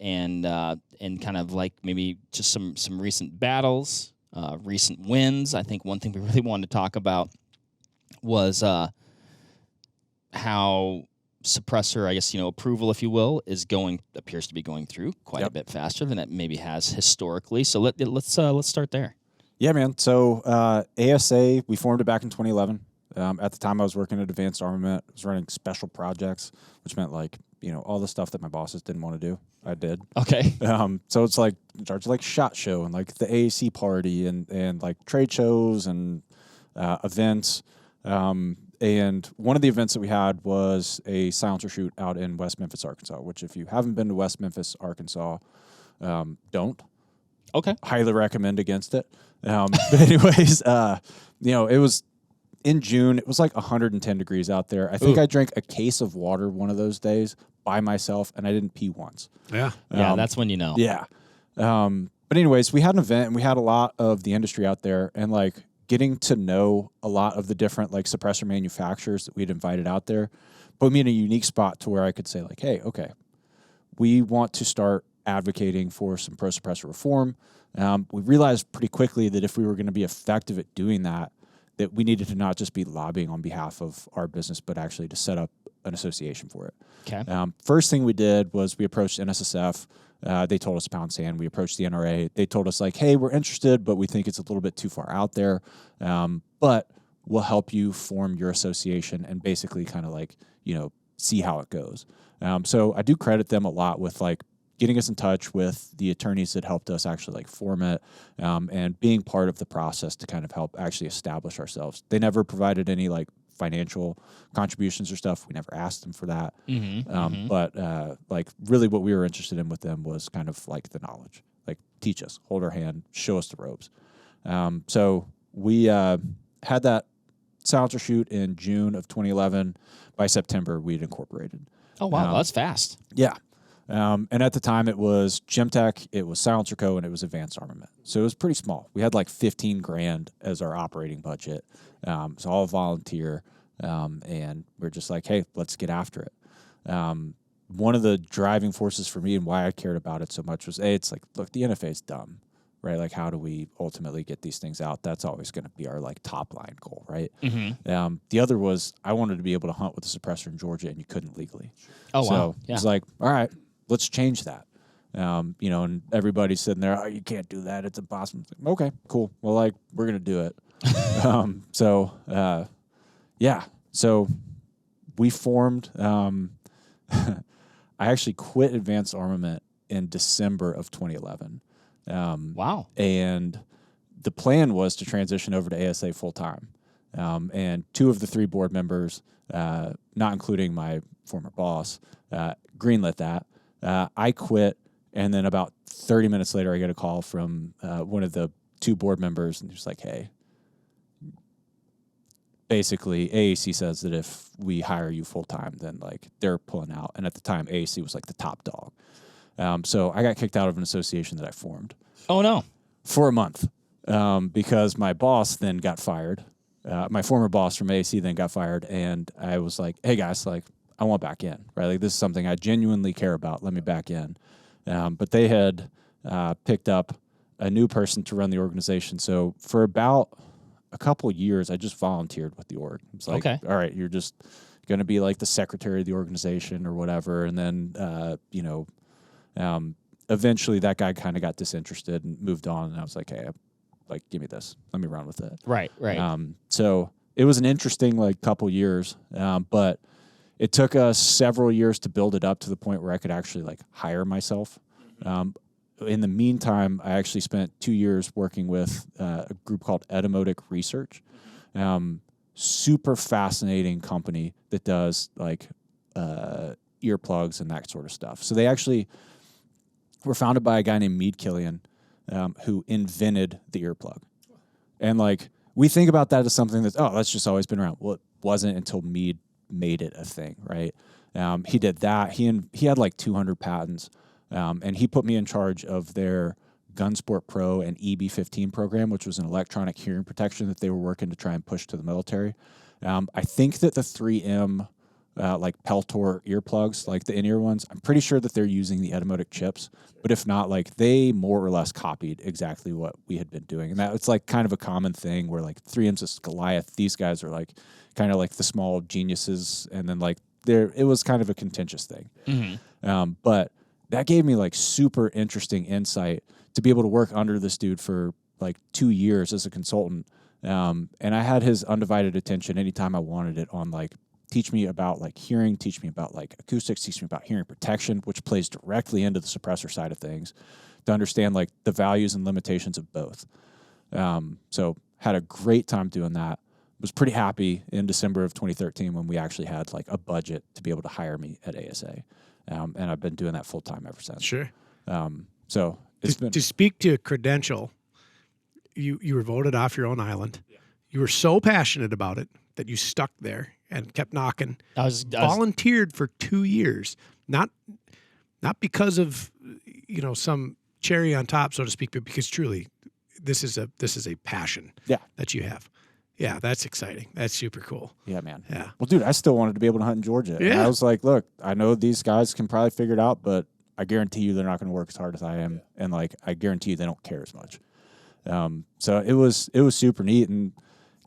kind of maybe just some recent battles, recent wins. I think one thing we really wanted to talk about was how suppressor, I guess, approval, if you will, appears to be going through quite a bit faster than it maybe has historically. So let's start there. Yeah, man. So ASA, we formed it back in 2011. At the time, I was working at Advanced Armament. I was running special projects, which meant all the stuff that my bosses didn't want to do, I did. Okay. So it's in charge of SHOT Show and the AAC party and trade shows and events. And one of the events that we had was a silencer shoot out in West Memphis, Arkansas, which if you haven't been to West Memphis, Arkansas, don't. Okay. Highly recommend against it. But anyways, it was in June. It was 110 degrees out there. I think I drank a case of water one of those days by myself, and I didn't pee once. Yeah. Yeah, that's when you know. Yeah. But anyways, we had an event, and we had a lot of the industry out there, and getting to know a lot of the different suppressor manufacturers that we'd invited out there put me in a unique spot to where I could say hey, okay, we want to start advocating for some pro-suppressor reform. We realized pretty quickly that if we were going to be effective at doing that we needed to not just be lobbying on behalf of our business, but actually to set up an association for it. Okay. First thing we did was we approached NSSF. They told us pound sand. We approached the NRA. They told us like, hey, we're interested, but we think it's a little bit too far out there. But we'll help you form your association and basically kind of like, see how it goes. So I do credit them a lot with like getting us in touch with the attorneys that helped us actually like form it, and being part of the process to kind of help actually establish ourselves. They never provided any like financial contributions or stuff. We never asked them for that. But like really what we were interested in with them was kind of like the knowledge, like teach us, hold our hand, show us the ropes. So we had that silencer shoot in June of 2011. By September, we'd incorporated. Oh, wow. That's fast. Yeah. And at the time, it was Gemtech, it was Silencer Co., and it was Advanced Armament. So it was pretty small. We had like $15,000 as our operating budget. It's all volunteer. And we're just like, hey, let's get after it. One of the driving forces for me and why I cared about it so much was, it's like, look, the NFA is dumb, right? Like, how do we ultimately get these things out? That's always going to be our like top line goal, right? The other was I wanted to be able to hunt with a suppressor in Georgia, and you couldn't legally. Oh, so wow. It's like, all right, let's change that. And everybody's sitting there, oh, you can't do that. It's impossible. It's like, okay, cool. Well, like, we're going to do it. So we formed, I actually quit Advanced Armament in December of 2011. Wow. And the plan was to transition over to ASA full time. And 2 of the 3 board members, not including my former boss, greenlit that. I quit, and then about 30 minutes later, I get a call from one of the 2 board members, and he's like, hey, basically, AAC says that if we hire you full-time, then, like, they're pulling out. And at the time, AAC was, like, the top dog. So I got kicked out of an association that I formed. Oh, no. For a month, because my boss then got fired. My former boss from AAC then got fired, and I was like, hey, guys, like, I want back in, right? Like, this is something I genuinely care about. Let me back in. But they had picked up a new person to run the organization. So for about a couple of years, I just volunteered with the org. It's like, okay, all right, you're just going to be like the secretary of the organization or whatever. And then, eventually that guy kind of got disinterested and moved on. And I was like, hey, like, give me this. Let me run with it. Right. So it was an interesting, like, couple years, but it took us several years to build it up to the point where I could actually, like, hire myself. In the meantime, I actually spent 2 years working with a group called Etymotic Research. Super fascinating company that does, like, earplugs and that sort of stuff. So they actually were founded by a guy named Meade Killian, who invented the earplug. And, like, we think about that as something that's, that's just always been around. Well, it wasn't until Meade made it a thing, right? He did that. He had like 200 patents, and he put me in charge of their Gunsport Pro and EB-15 program, which was an electronic hearing protection that they were working to try and push to the military. I think that the 3M like Peltor earplugs, like the in-ear ones, I'm pretty sure that they're using the Etymotic chips, but if not, like, they more or less copied exactly what we had been doing. And that it's like kind of a common thing where, like, 3M's is Goliath. These guys are like kind of like the small geniuses, and then, like, it was kind of a contentious thing. But that gave me, like, super interesting insight to be able to work under this dude for like 2 years as a consultant. And I had his undivided attention anytime I wanted it on, like, teach me about, like, hearing, teach me about, like, acoustics, teach me about hearing protection, which plays directly into the suppressor side of things, to understand, like, the values and limitations of both. So had a great time doing that. Was pretty happy in December of 2013 when we actually had, like, a budget to be able to hire me at ASA. And I've been doing that full time ever since. Sure. So it's been... To speak to credential, you were voted off your own island. Yeah. You were so passionate about it that you stuck there and kept knocking. I was volunteered for 2 years, not because of some cherry on top, so to speak, but because truly this is a passion that you have. Yeah, that's exciting. That's super cool. Yeah, man. Yeah. Well, dude, I still wanted to be able to hunt in Georgia. Yeah. And I was like, look, I know these guys can probably figure it out, but I guarantee you they're not going to work as hard as I am, and like I guarantee you they don't care as much. So it was super neat, and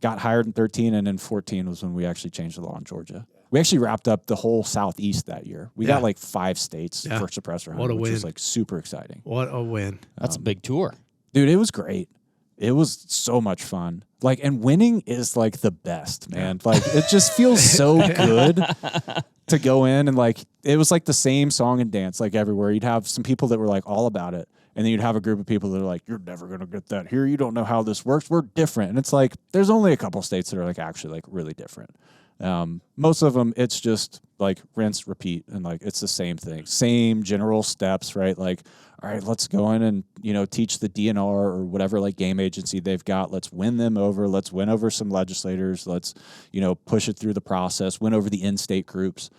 got hired in 13, and in 14 was when we actually changed the law in Georgia. We actually wrapped up the whole Southeast that year. We got like 5 states for suppressor hunting, which was like super exciting. What a win. That's a big tour. Dude, it was great. It was so much fun. Like, and winning is like the best, man. Like, it just feels so good to go in, and like, it was like the same song and dance like everywhere. You'd have some people that were like all about it, and then you'd have a group of people that are like, you're never going to get that here. You don't know how this works. We're different. And it's like, there's only a couple states that are like actually like really different. Most of them, it's just like rinse, repeat, and like it's the same thing, same general steps, right? Like, all right, let's go in and, you know, teach the DNR or whatever like game agency they've got. Let's win them over. Let's win over some legislators. Let's, you know, push it through the process, win over the in-state groups.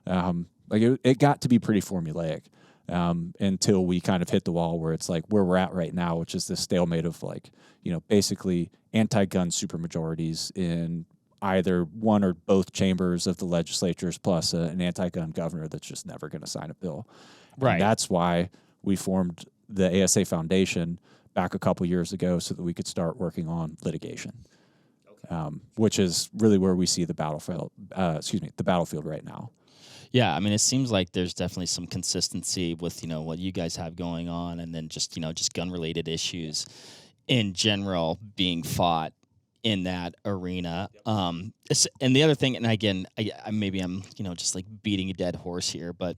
Like it got to be pretty formulaic until we kind of hit the wall where it's like where we're at right now, which is this stalemate of like, you know, basically anti-gun supermajorities in either one or both chambers of the legislatures, plus an anti-gun governor that's just never going to sign a bill. Right. And that's why we formed the ASA Foundation back a couple years ago so that we could start working on litigation, which is really where we see the battlefield. The battlefield right now. Yeah, I mean, it seems like there's definitely some consistency with, you know, what you guys have going on, and then just, you know, just gun-related issues in general being fought in that arena. And the other thing, and again, maybe I'm, you know, just like beating a dead horse here, but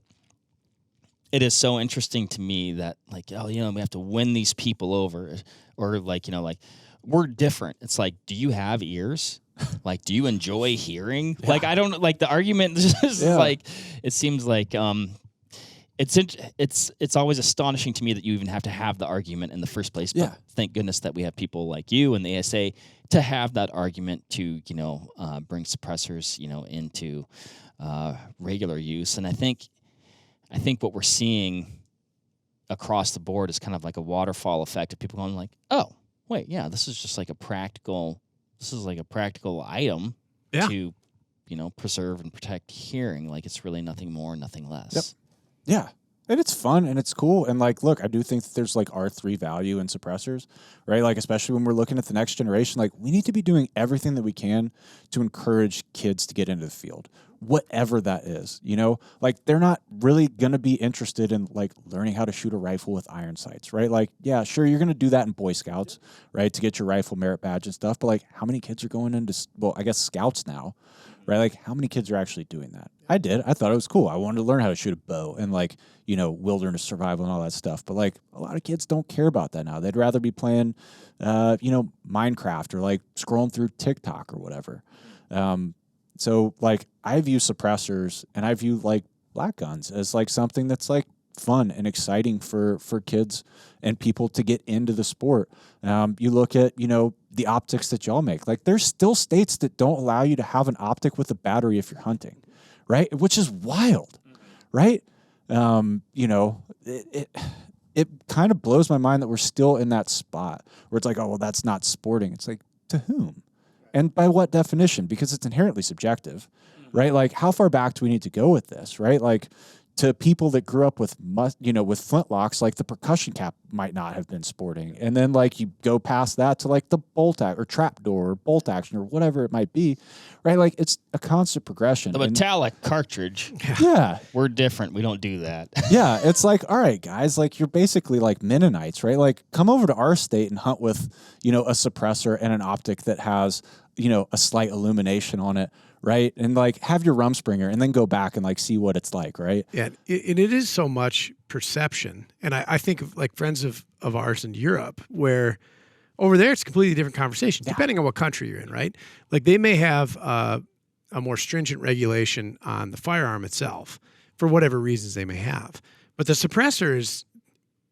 it is so interesting to me that like, oh, you know, we have to win these people over, or like, you know, like we're different. It's like, do you have ears? Like, do you enjoy hearing? Yeah. Like, I don't like the argument. Is like, it seems like it's always astonishing to me that you even have to have the argument in the first place. But thank goodness that we have people like you and the ASA to have that argument to, you know, bring suppressors, you know, into regular use. And I think what we're seeing across the board is kind of like a waterfall effect of people going like, oh, wait, yeah, this is just like a practical item to, you know, preserve and protect hearing. Like it's really nothing more, nothing less. Yep. Yeah. And it's fun and it's cool. And like, look, I do think that there's like R3 value in suppressors, right? Like, especially when we're looking at the next generation, like we need to be doing everything that we can to encourage kids to get into the field, whatever that is, you know, like they're not really going to be interested in like learning how to shoot a rifle with iron sights, right? Like, yeah, sure. You're going to do that in Boy Scouts, right? To get your rifle merit badge and stuff. But like how many kids are going into, well, I guess Scouts now, right? Like how many kids are actually doing that? I did. I thought it was cool. I wanted to learn how to shoot a bow and like, you know, wilderness survival and all that stuff. But like a lot of kids don't care about that now. They'd rather be playing, you know, Minecraft or like scrolling through TikTok or whatever. So like I view suppressors and I view like black guns as like something that's like fun and exciting for kids and people to get into the sport. You look at, you know, the optics that y'all make. Like there's still states that don't allow you to have an optic with a battery if you're hunting, right? Which is wild, right? You know, it kind of blows my mind that we're still in that spot where it's like, oh, well, that's not sporting. It's like, to whom? And by what definition? Because it's inherently subjective, right? Like, how far back do we need to go with this, right? Like, to people that grew up with, you know, with flintlocks, like the percussion cap might not have been sporting. And then, like, you go past that to, like, the bolt or trap door or bolt action or whatever it might be, right? Like, it's a constant progression. The metallic cartridge. Yeah. We're different. We don't do that. Yeah. It's like, all right, guys, like, you're basically like Mennonites, right? Like, come over to our state and hunt with, you know, a suppressor and an optic that has, you know, a slight illumination on it, right? And like have your Rumspringer and then go back and like see what it's like, right? Yeah, it is so much perception. And I think of like friends of ours in Europe where over there it's a completely different conversation, depending on what country you're in, right? Like they may have a more stringent regulation on the firearm itself for whatever reasons they may have. But the suppressor is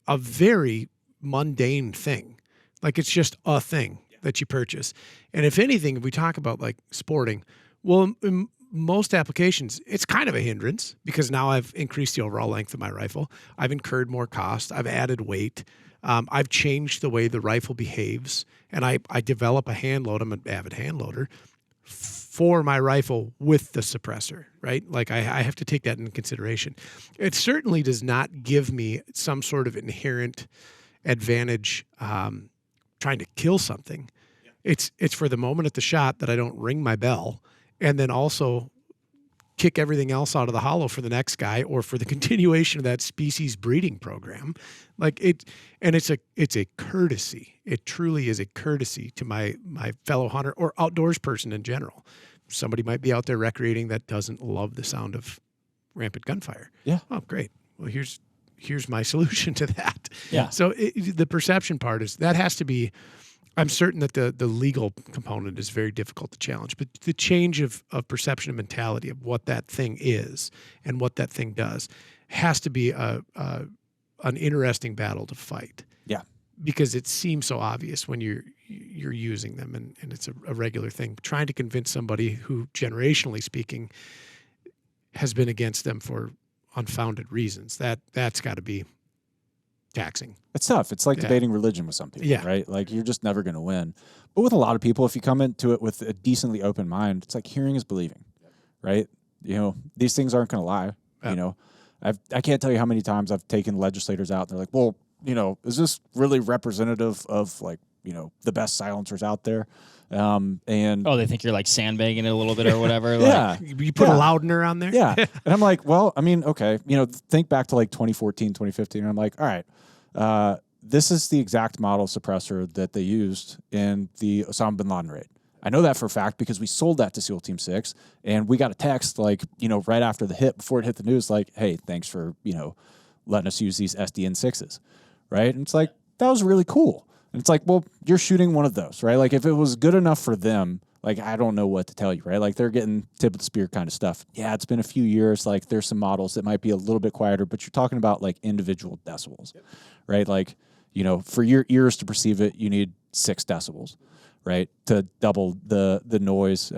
a very mundane thing. Like it's just a thing that you purchase. And if anything, if we talk about like sporting, well, in most applications, it's kind of a hindrance because now I've increased the overall length of my rifle. I've incurred more cost. I've added weight. I've changed the way the rifle behaves. And I develop a hand load. I'm an avid hand loader for my rifle with the suppressor, right? Like I have to take that into consideration. It certainly does not give me some sort of inherent advantage trying to kill something. It's for the moment at the shot that I don't ring my bell, and then also kick everything else out of the hollow for the next guy or for the continuation of that species breeding program. Like it's a courtesy. It truly is a courtesy to my fellow hunter or outdoors person in general. Somebody might be out there recreating that doesn't love the sound of rampant gunfire. Yeah. Oh, great. Well, here's my solution to that. Yeah. So the perception part is that has to be. I'm certain that the legal component is very difficult to challenge, but the change of perception and mentality of what that thing is and what that thing does has to be an interesting battle to fight. Yeah. Because it seems so obvious when you're using them and it's a regular thing. Trying to convince somebody who, generationally speaking, has been against them for unfounded reasons, that's got to be taxing. It's tough. It's like debating religion with some people, right? Like you're just never going to win. But with a lot of people, if you come into it with a decently open mind, it's like hearing is believing, right? You know, these things aren't going to lie. You know, I can't tell you how many times I've taken legislators out. They're like, well, you know, is this really representative of like, you know, the best silencers out there? And they think you're like sandbagging it a little bit or whatever. Yeah. You put a loudener on there. Yeah. And I'm like, well, I mean, okay, you know, think back to like 2014, 2015. And I'm like, all right, this is the exact model suppressor that they used in the Osama bin Laden raid. I know that for a fact because we sold that to SEAL Team 6 and we got a text like, you know, right after the hit, before it hit the news, like, hey, thanks for, you know, letting us use these SDN6s, right? And it's like, that was really cool. And it's like, well, you're shooting one of those, right? Like if it was good enough for them, like, I don't know what to tell you, right? Like they're getting tip of the spear kind of stuff. Yeah, it's been a few years. Like there's some models that might be a little bit quieter, but you're talking about like individual decibels, right? Like, you know, for your ears to perceive it, you need 6 decibels, right? To double the noise.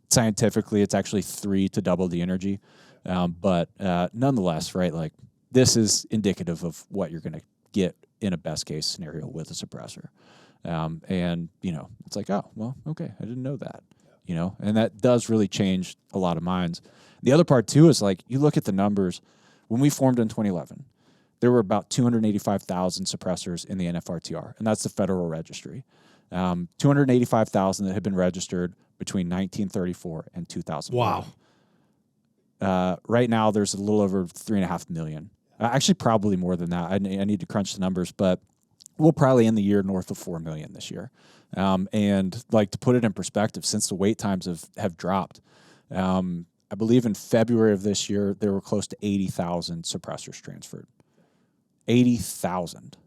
Scientifically, it's actually 3 to double the energy. But nonetheless, right, like this is indicative of what you're going to get in a best case scenario with a suppressor. And, you know, it's like, oh, well, okay, I didn't know that, you know, and that does really change a lot of minds. The other part, too, is like you look at the numbers. When we formed in 2011, there were about 285,000 suppressors in the NFRTR, and that's the Federal Registry. 285,000 that had been registered between 1934 and 2004. Wow. Right now, there's a little over 3.5 million. Actually, probably more than that. I need to crunch the numbers, but we'll probably end the year north of 4 million this year. And like to put it in perspective, since the wait times have dropped, I believe in February of this year, there were close to 80,000 suppressors transferred. 80,000,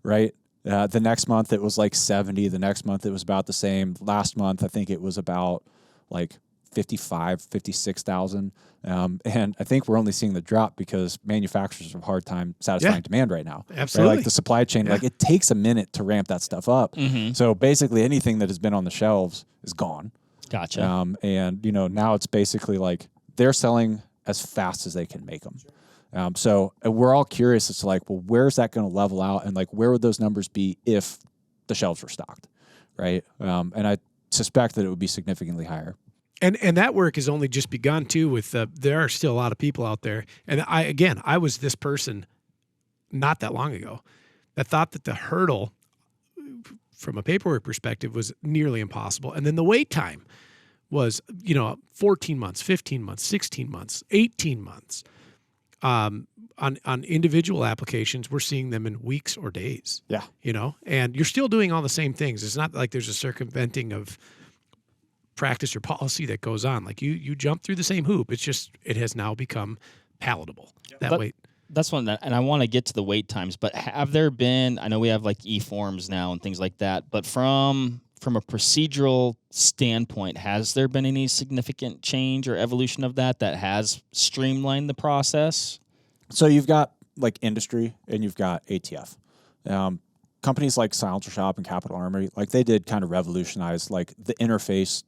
right? The next month it was like 70. The next month it was about the same. Last month, I think it was about like 56,000. And I think we're only seeing the drop because manufacturers have a hard time satisfying demand right now. Absolutely. Right? Like the supply chain, like it takes a minute to ramp that stuff up. Mm-hmm. So basically anything that has been on the shelves is gone. Gotcha. And, you know, now it's basically like they're selling as fast as they can make them. So we're all curious as to like, well, where's that going to level out? And like, where would those numbers be if the shelves were stocked? Right. And I suspect that it would be significantly higher. And that work has only just begun too with, there are still a lot of people out there. And I was this person not that long ago that thought that the hurdle from a paperwork perspective was nearly impossible. And then the wait time was, 14 months, 15 months, 16 months, 18 months. On individual applications, we're seeing them in weeks or days. Yeah. And you're still doing all the same things. It's not like there's a circumventing of practice or policy that goes on. Like you jump through the same hoop. It's just, it has now become palatable. That's one that, and I want to get to the wait times, but have there been, I know we have like e-forms now and things like that, but from a procedural standpoint, has there been any significant change or evolution of that has streamlined the process? So you've got like industry and you've got ATF. Companies like Silencer Shop and Capital Armory, like they did kind of revolutionize like the interface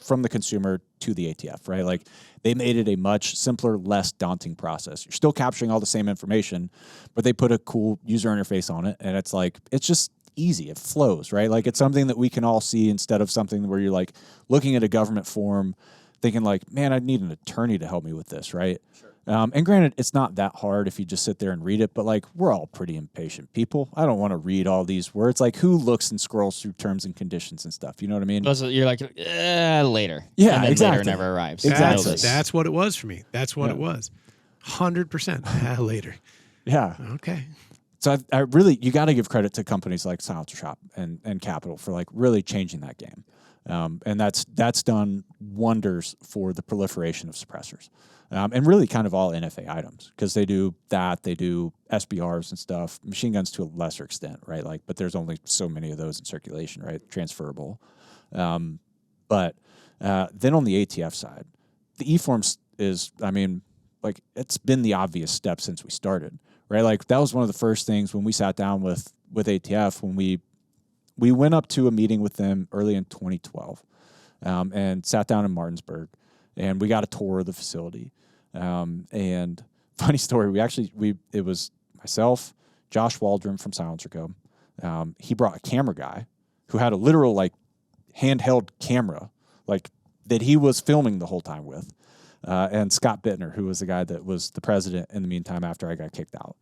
from the consumer to the ATF, right? Like they made it a much simpler, less daunting process. You're still capturing all the same information, but they put a cool user interface on it. And it's like, it's just easy. It flows, right? Like it's something that we can all see instead of something where you're like looking at a government form thinking like, man, I need an attorney to help me with this, right? Sure. And granted, it's not that hard if you just sit there and read it, but like we're all pretty impatient people. I don't want to read all these words. Like who looks and scrolls through terms and conditions and stuff? You know what I mean? You're like, later. Yeah, and then exactly. Later never arrives. Exactly. That's what it was for me. That's what it was. 100% later. Yeah. Okay. So I really, you got to give credit to companies like Silencer Shop and Capital for like really changing that game. And that's done wonders for the proliferation of suppressors. And really kind of all NFA items because they do that, they do SBRs and stuff, machine guns to a lesser extent, right? Like, but there's only so many of those in circulation, right? Transferable. But then on the ATF side, the E-forms is, I mean, like it's been the obvious step since we started, right? Like that was one of the first things when we sat down with ATF when we went up to a meeting with them early in 2012 and sat down in Martinsburg and we got a tour of the facility. And funny story, it was myself, Josh Waldron from Silencer Co. He brought a camera guy who had a literal like handheld camera like that he was filming the whole time with. And Scott Bittner, who was the guy that was the president in the meantime after I got kicked out.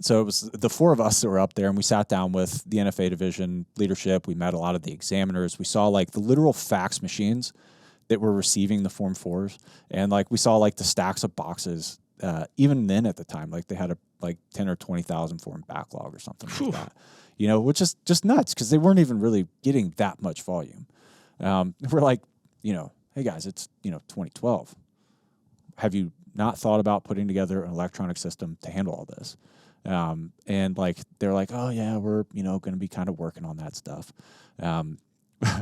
So it was the four of us that were up there, and we sat down with the NFA division leadership. We met a lot of the examiners. We saw like the literal fax machines that were receiving the Form 4s, and like we saw like the stacks of boxes. Even then at the time, like they had a like 10 or 20,000 form backlog or something like that. You know, which is just nuts because they weren't even really getting that much volume. We're like, you know, hey guys, it's 2012. Have you not thought about putting together an electronic system to handle all this? And like they're like, oh yeah, we're going to be kind of working on that stuff.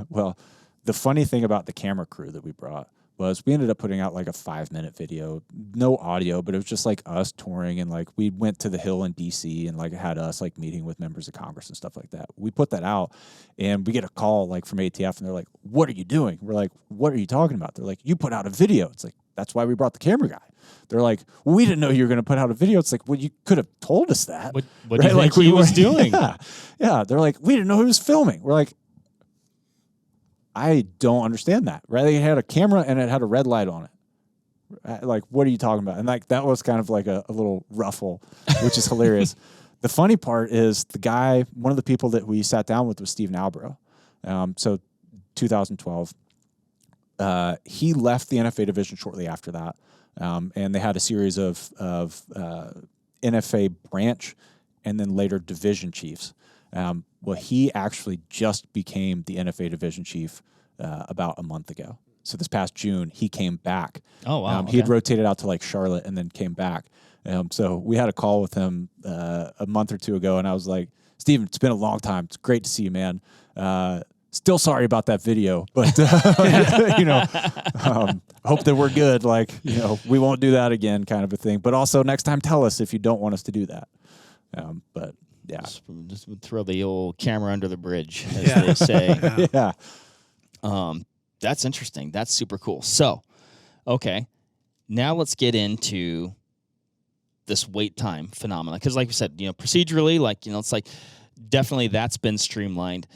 Well, the funny thing about the camera crew that we brought was we ended up putting out like a 5-minute video, no audio, but it was just like us touring and like we went to the Hill in DC and like it had us like meeting with members of Congress and stuff like that. We put that out and we get a call like from ATF and they're like, what are you doing? We're like, what are you talking about? They're like, you put out a video. It's like, that's why we brought the camera guy. They're like, well, we didn't know you were going to put out a video. It's like, well, you could have told us that. What do you think he was doing? Yeah. They're like, we didn't know he was filming. We're like, I don't understand that, right? They had a camera and it had a red light on it. Like, what are you talking about? And like, that was kind of like a little ruffle, which is hilarious. The funny part is the guy, one of the people that we sat down with was Stephen Albro. So 2012, he left the NFA division shortly after that. And they had a series of NFA branch and then later division chiefs. Well, he actually just became the NFA division chief about a month ago. So this past June, he came back. Oh, wow. He had rotated out to like Charlotte and then came back. So we had a call with him a month or two ago, and I was like, Steven, it's been a long time. It's great to see you, man. Still sorry about that video, but hope that we're good. Like, we won't do that again, kind of a thing. But also, next time, tell us if you don't want us to do that. But yeah, just throw the old camera under the bridge, as they say. Yeah. That's interesting. That's super cool. So, okay, now let's get into this wait time phenomenon. Because, like we said, procedurally, it's like definitely that's been streamlined.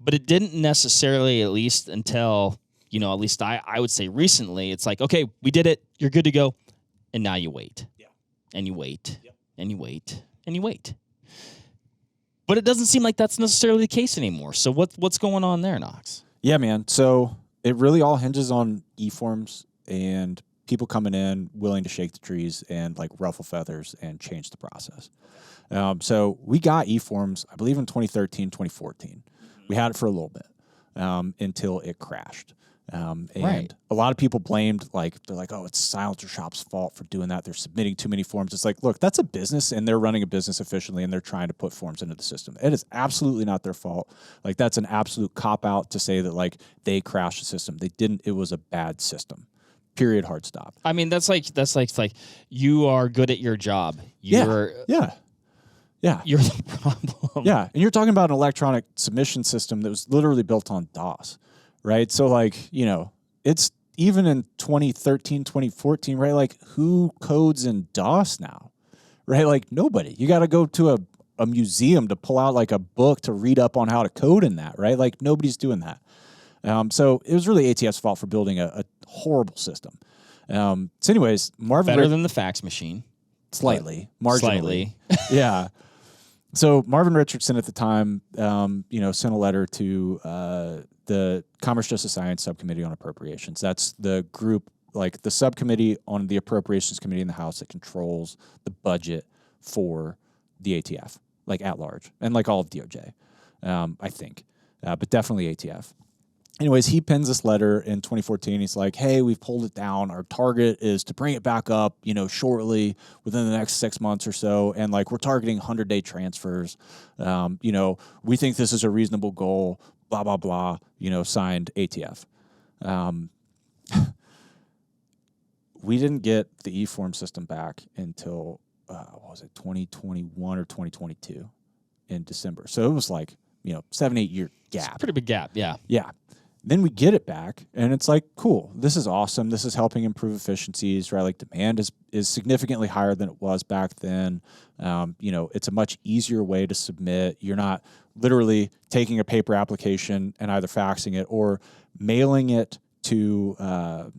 But it didn't necessarily, at least until, at least I would say recently, it's like, okay, we did it, you're good to go, and now you wait. Yeah. And you wait, and you wait, and you wait. But it doesn't seem like that's necessarily the case anymore. So what's going on there, Knox? Yeah, man. So it really all hinges on E-forms and people coming in willing to shake the trees and like ruffle feathers and change the process. So we got E-forms, I believe in 2013, 2014. We had it for a little bit until it crashed. And a lot of people blamed, they're like, oh, it's Silencer Shop's fault for doing that. They're submitting too many forms. It's like, look, that's a business and they're running a business efficiently and they're trying to put forms into the system. It is absolutely not their fault. Like, that's an absolute cop-out to say that, they crashed the system. They didn't. It was a bad system. Period. Hard stop. I mean, that's like you are good at your job. You're the problem. Yeah, and you're talking about an electronic submission system that was literally built on DOS, right? So, it's even in 2013, 2014, right? Who codes in DOS now, right? Nobody. You got to go to a museum to pull out like a book to read up on how to code in that, right? Like nobody's doing that. So it was really ATF's fault for building a horrible system. So anyways, Marvin Better than the fax machine. Slightly, marginally. Slightly. Yeah. So Marvin Richardson at the time, sent a letter to the Commerce, Justice, Science Subcommittee on Appropriations. That's the group, like the subcommittee on the Appropriations Committee in the House that controls the budget for the ATF, like at large, and like all of DOJ, I think, but definitely ATF. Anyways, he pens this letter in 2014. He's like, hey, we've pulled it down. Our target is to bring it back up, shortly within the next 6 months or so. And like, we're targeting 100-day transfers. We think this is a reasonable goal, blah, blah, blah, signed ATF. We didn't get the e-form system back until, 2021 or 2022 in December. So it was like, 7-8 year gap. It's a pretty big gap, yeah. Yeah. Then we get it back, and it's like, cool, this is awesome. This is helping improve efficiencies, right? Like demand is significantly higher than it was back then. It's a much easier way to submit. You're not literally taking a paper application and either faxing it or mailing it to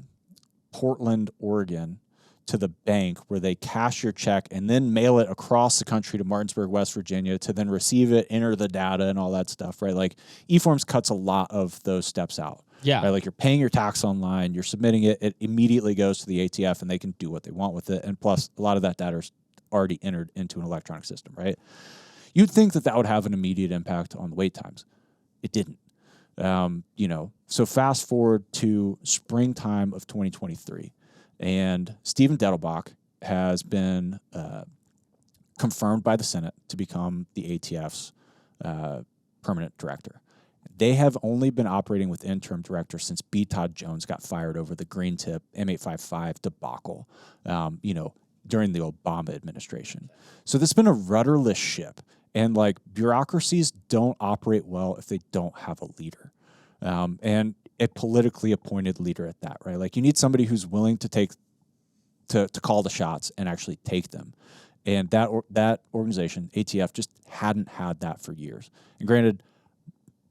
Portland, Oregon, to the bank where they cash your check and then mail it across the country to Martinsburg, West Virginia to then receive it, enter the data and all that stuff, right? Like eForms cuts a lot of those steps out. Yeah. Right? Like you're paying your tax online, you're submitting it, it immediately goes to the ATF and they can do what they want with it. And plus a lot of that data is already entered into an electronic system, right? You'd think that would have an immediate impact on the wait times. It didn't. So fast forward to springtime of 2023. And Stephen Dettelbach has been confirmed by the Senate to become the ATF's permanent director. They have only been operating with interim directors since B. Todd Jones got fired over the green tip M855 debacle, during the Obama administration. So this has been a rudderless ship. And like bureaucracies don't operate well if they don't have a leader. And a politically appointed leader at that, right? Like you need somebody who's willing to call the shots and actually take them. And that organization, ATF, just hadn't had that for years. And granted,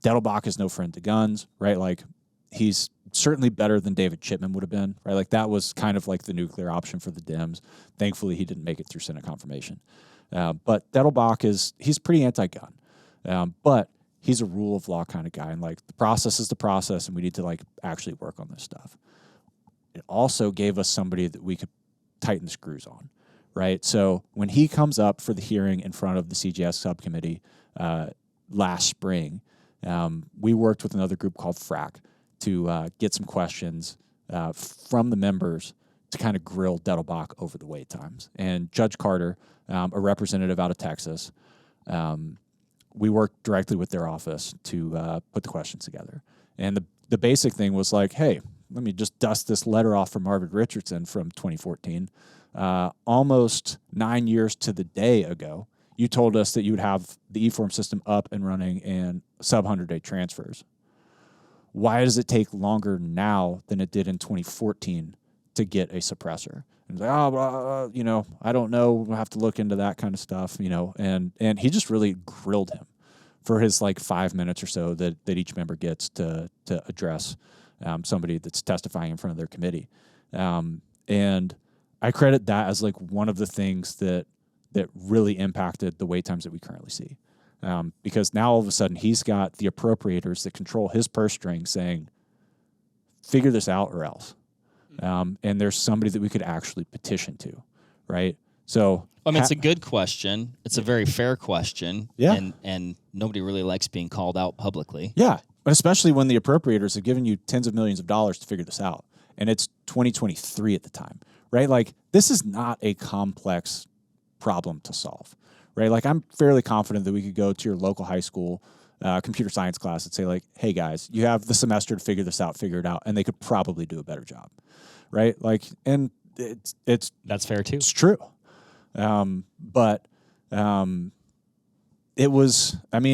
Dettelbach is no friend to guns, right? Like he's certainly better than David Chipman would have been, right? Like that was kind of like the nuclear option for the Dems. Thankfully, he didn't make it through Senate confirmation. But Dettelbach he's pretty anti-gun. But he's a rule of law kind of guy. And like the process is the process and we need to like actually work on this stuff. It also gave us somebody that we could tighten the screws on, right? So when he comes up for the hearing in front of the CJS subcommittee last spring, we worked with another group called FRAC to get some questions from the members to kind of grill Dettelbach over the wait times. And Judge Carter, a representative out of Texas, we worked directly with their office to put the questions together. And the basic thing was like, hey, let me just dust this letter off from Marvin Richardson from 2014. Almost 9 years to the day ago, you told us that you would have the eForm system up and running and sub 100-day transfers. Why does it take longer now than it did in 2014 to get a suppressor? And he's like, I don't know. We'll have to look into that kind of stuff, and he just really grilled him for his like 5 minutes or so that each member gets to address somebody that's testifying in front of their committee. And I credit that as like one of the things that really impacted the wait times that we currently see. Because now all of a sudden he's got the appropriators that control his purse string saying, figure this out or else. And there's somebody that we could actually petition to, right? So I mean, it's a good question. It's a very fair question. Yeah. And nobody really likes being called out publicly. Yeah. But especially when the appropriators have given you tens of millions of dollars to figure this out. And it's 2023 at the time, right? Like this is not a complex problem to solve, right? Like I'm fairly confident that we could go to your local high school computer science class and say like, hey guys, you have the semester to figure this out, figure it out. And they could probably do a better job, right? Like, and that's fair too. It's true. But it was pretty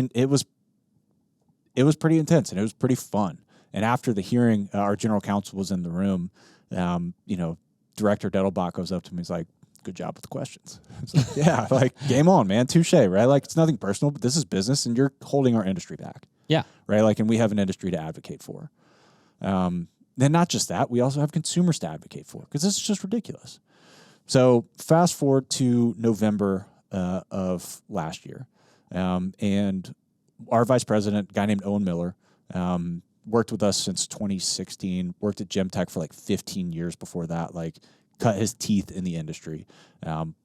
intense and it was pretty fun. And after the hearing, our general counsel was in the room. Director Dettelbach goes up to me. He's like, good job with the questions. It's like, yeah, like game on, man. Touche, right? Like it's nothing personal, but this is business and you're holding our industry back. Yeah. Right. Like, and we have an industry to advocate for. Then not just that, we also have consumers to advocate for because this is just ridiculous. So fast forward to November of last year. And our vice president, a guy named Owen Miller, worked with us since 2016, worked at Gemtech for like 15 years before that, like cut his teeth in the industry,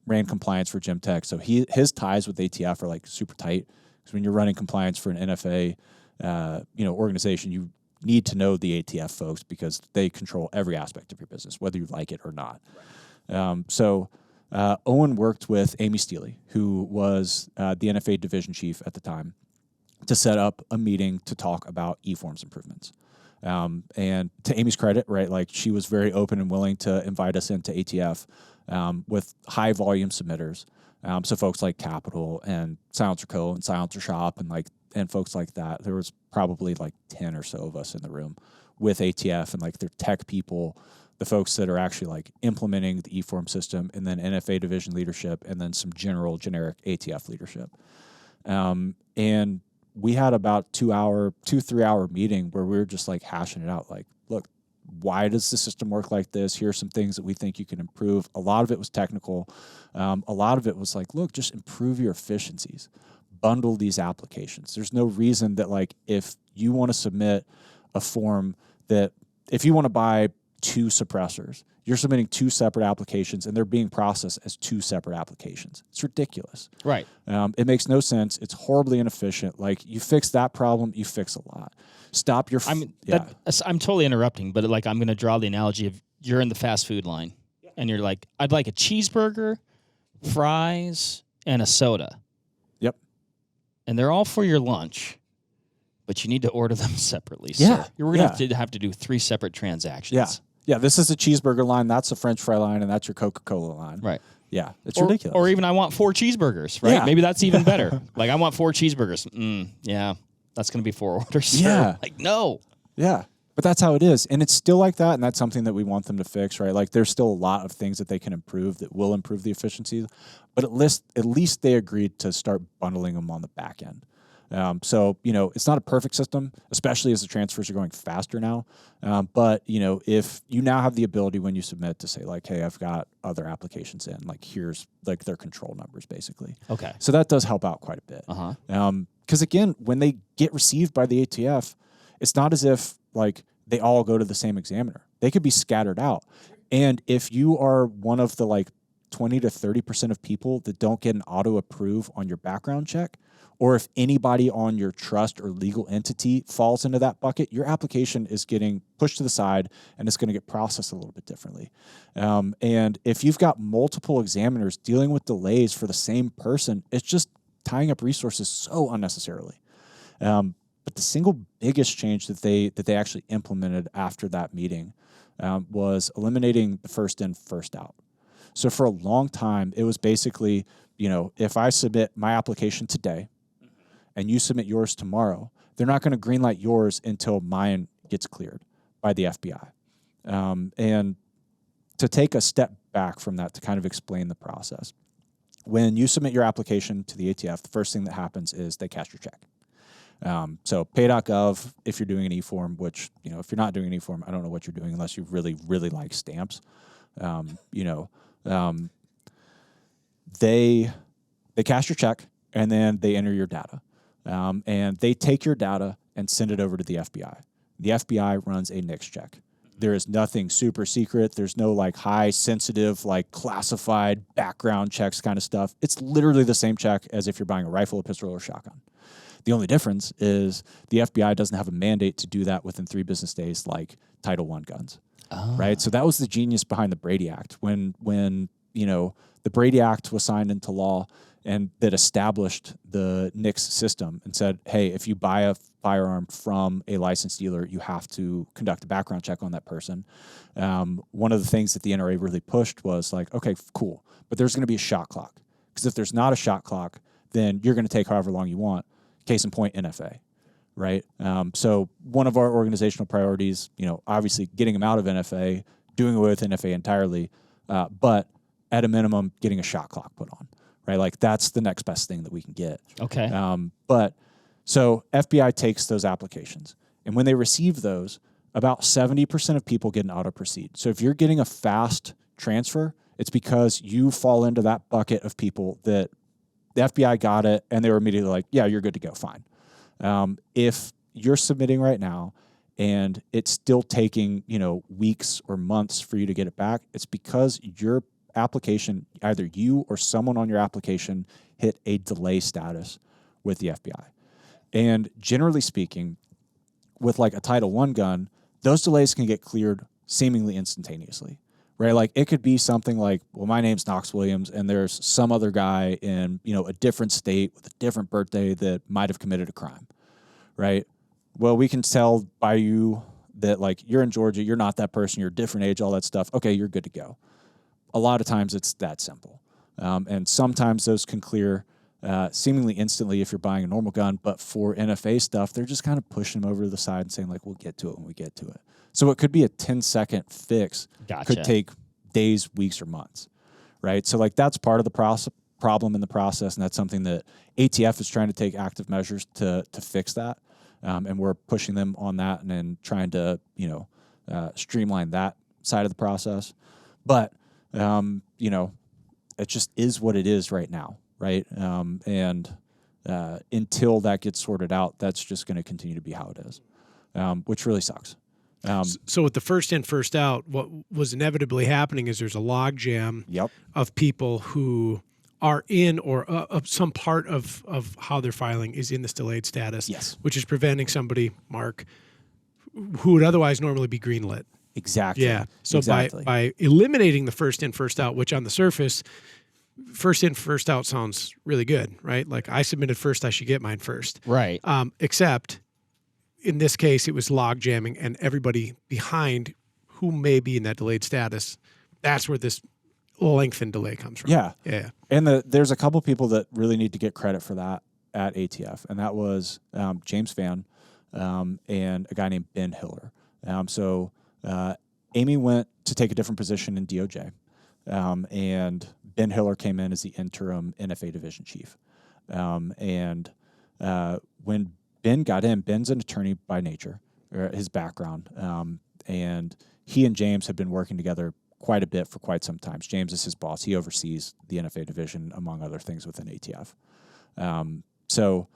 ran compliance for Gemtech. So his ties with ATF are like super tight because when you're running compliance for an NFA, organization, you need to know the ATF folks because they control every aspect of your business, whether you like it or not. So Owen worked with Amy Steele, who was the NFA division chief at the time, to set up a meeting to talk about e-forms improvements. And to Amy's credit, right, like she was very open and willing to invite us into ATF with high volume submitters. So folks like Capital and Silencer Co. and Silencer Shop and folks like that. There was probably like 10 or so of us in the room with ATF and like their tech people, the folks that are actually like implementing the e-form system, and then NFA division leadership, and then some generic ATF leadership. And we had about 2-3 hour meeting where we were just like hashing it out. Like, look, why does the system work like this? Here are some things that we think you can improve. A lot of it was technical. A lot of it was like, look, just improve your efficiencies. Bundle these applications. There's no reason that like if you want to submit a form that if you want to buy 2 suppressors, you're submitting 2 separate applications and they're being processed as 2 separate applications. It's ridiculous. Right. It makes no sense. It's horribly inefficient. Like you fix that problem, you fix a lot. Stop your... I'm totally interrupting, but like I'm going to draw the analogy of you're in the fast food line and you're like, I'd like a cheeseburger, fries, and a soda. Yep. And they're all for your lunch, but you need to order them separately. Yeah. So you're going to have to do 3 separate transactions. Yeah. Yeah, this is a cheeseburger line, that's a French fry line, and that's your Coca-Cola line. Right. Yeah, it's ridiculous. Or even I want 4 cheeseburgers, right? Yeah. Maybe that's even better. Like I want 4 cheeseburgers. Yeah, that's going to be 4 orders. Yeah. Like, no. Yeah, but that's how it is. And it's still like that, and that's something that we want them to fix, right? Like there's still a lot of things that they can improve that will improve the efficiency, but at least they agreed to start bundling them on the back end. So, it's not a perfect system, especially as the transfers are going faster now. But, if you now have the ability when you submit to say like, hey, I've got other applications in, like here's like their control numbers basically. Okay. So that does help out quite a bit. Because again, when they get received by the ATF, it's not as if like they all go to the same examiner. They could be scattered out. And if you are one of the like 20 to 30% of people that don't get an auto approve on your background check, or if anybody on your trust or legal entity falls into that bucket, your application is getting pushed to the side and it's going to get processed a little bit differently. And if you've got multiple examiners dealing with delays for the same person, it's just tying up resources so unnecessarily. But the single biggest change that they actually implemented after that meeting was eliminating the first in, first out. So for a long time, it was basically, if I submit my application today, and you submit yours tomorrow, they're not going to greenlight yours until mine gets cleared by the FBI. And to take a step back from that to kind of explain the process, when you submit your application to the ATF, the first thing that happens is they cash your check. So pay.gov, if you're doing an e-form, which, if you're not doing an e-form, I don't know what you're doing unless you really, really like stamps. They cash your check and then they enter your data. And they take your data and send it over to the FBI. The FBI runs a NICS check. There is nothing super secret. There's no like high sensitive, like classified background checks kind of stuff. It's literally the same check as if you're buying a rifle, a pistol, or a shotgun. The only difference is the FBI doesn't have a mandate to do that within 3 business days like Title I guns, right? So that was the genius behind the Brady Act. When the Brady Act was signed into law and that established the NICS system and said, hey, if you buy a firearm from a licensed dealer, you have to conduct a background check on that person. One of the things that the NRA really pushed was like, okay, cool, but there's going to be a shot clock. Because if there's not a shot clock, then you're going to take however long you want. Case in point, NFA, right? So one of our organizational priorities, obviously getting them out of NFA, doing away with NFA entirely, but at a minimum, getting a shot clock put on, right? Like that's the next best thing that we can get. Okay. But so FBI takes those applications, and when they receive those, about 70% of people get an auto proceed. So if you're getting a fast transfer, it's because you fall into that bucket of people that the FBI got it and they were immediately like, yeah, you're good to go, fine. If you're submitting right now and it's still taking, weeks or months for you to get it back, it's because your application, either you or someone on your application hit a delay status with the FBI. And generally speaking, with like a Title I gun, those delays can get cleared seemingly instantaneously, right? Like it could be something like, well, my name's Knox Williams and there's some other guy in, a different state with a different birthday that might have committed a crime, right? Well, we can tell by you that like you're in Georgia, you're not that person, you're a different age, all that stuff. Okay, you're good to go. A lot of times it's that simple. And sometimes those can clear seemingly instantly if you're buying a normal gun, but for NFA stuff, they're just kind of pushing them over to the side and saying like, we'll get to it when we get to it. So it could be a 10-second fix. Gotcha. Could take days, weeks, or months, right? So like that's part of the problem in the process, and that's something that ATF is trying to take active measures to fix that. And we're pushing them on that and then trying to, streamline that side of the process. But, it just is what it is right now, right? And until that gets sorted out, that's just going to continue to be how it is, which really sucks. So with the first in, first out, what was inevitably happening is there's a log jam of people who are in or some part of how they're filing is in this delayed status, yes, which is preventing somebody, Mark, who would otherwise normally be greenlit. Exactly. Yeah. So exactly. by eliminating the first in, first out, which on the surface, first in, first out sounds really good, right? Like I submitted first, I should get mine first. Right. Except in this case, it was log jamming and everybody behind who may be in that delayed status. That's where this lengthened delay comes from. Yeah. Yeah. And there's a couple people that really need to get credit for that at ATF, and that was James Van and a guy named Ben Hiller. So Amy went to take a different position in DOJ, and Ben Hiller came in as the interim NFA division chief. And when Ben got in, Ben's an attorney by nature, or his background, and he and James had been working together quite a bit for quite some time. James is his boss. He oversees the NFA division, among other things, within ATF. So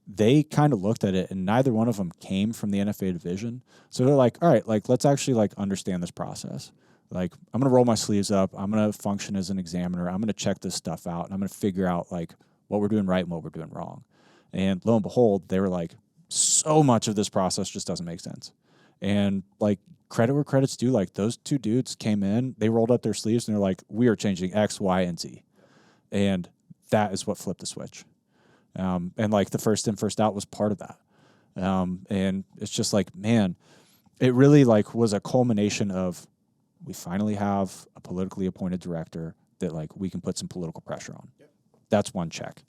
they kind of looked at it, and neither one of them came from the NFA division. So they're like, all right, like, let's actually like understand this process. Like, I'm going to roll my sleeves up. I'm going to function as an examiner. I'm going to check this stuff out, and I'm going to figure out like what we're doing right and what we're doing wrong. And lo and behold, they were like, so much of this process just doesn't make sense. And like, credit where credit's due, like those two dudes came in, they rolled up their sleeves and they're like, we are changing X, Y, and Z. And that is what flipped the switch. And like the first in, first out was part of that. And it's just like, man, it really like was a culmination of, we finally have a politically appointed director that like we can put some political pressure on. Yep. That's one check.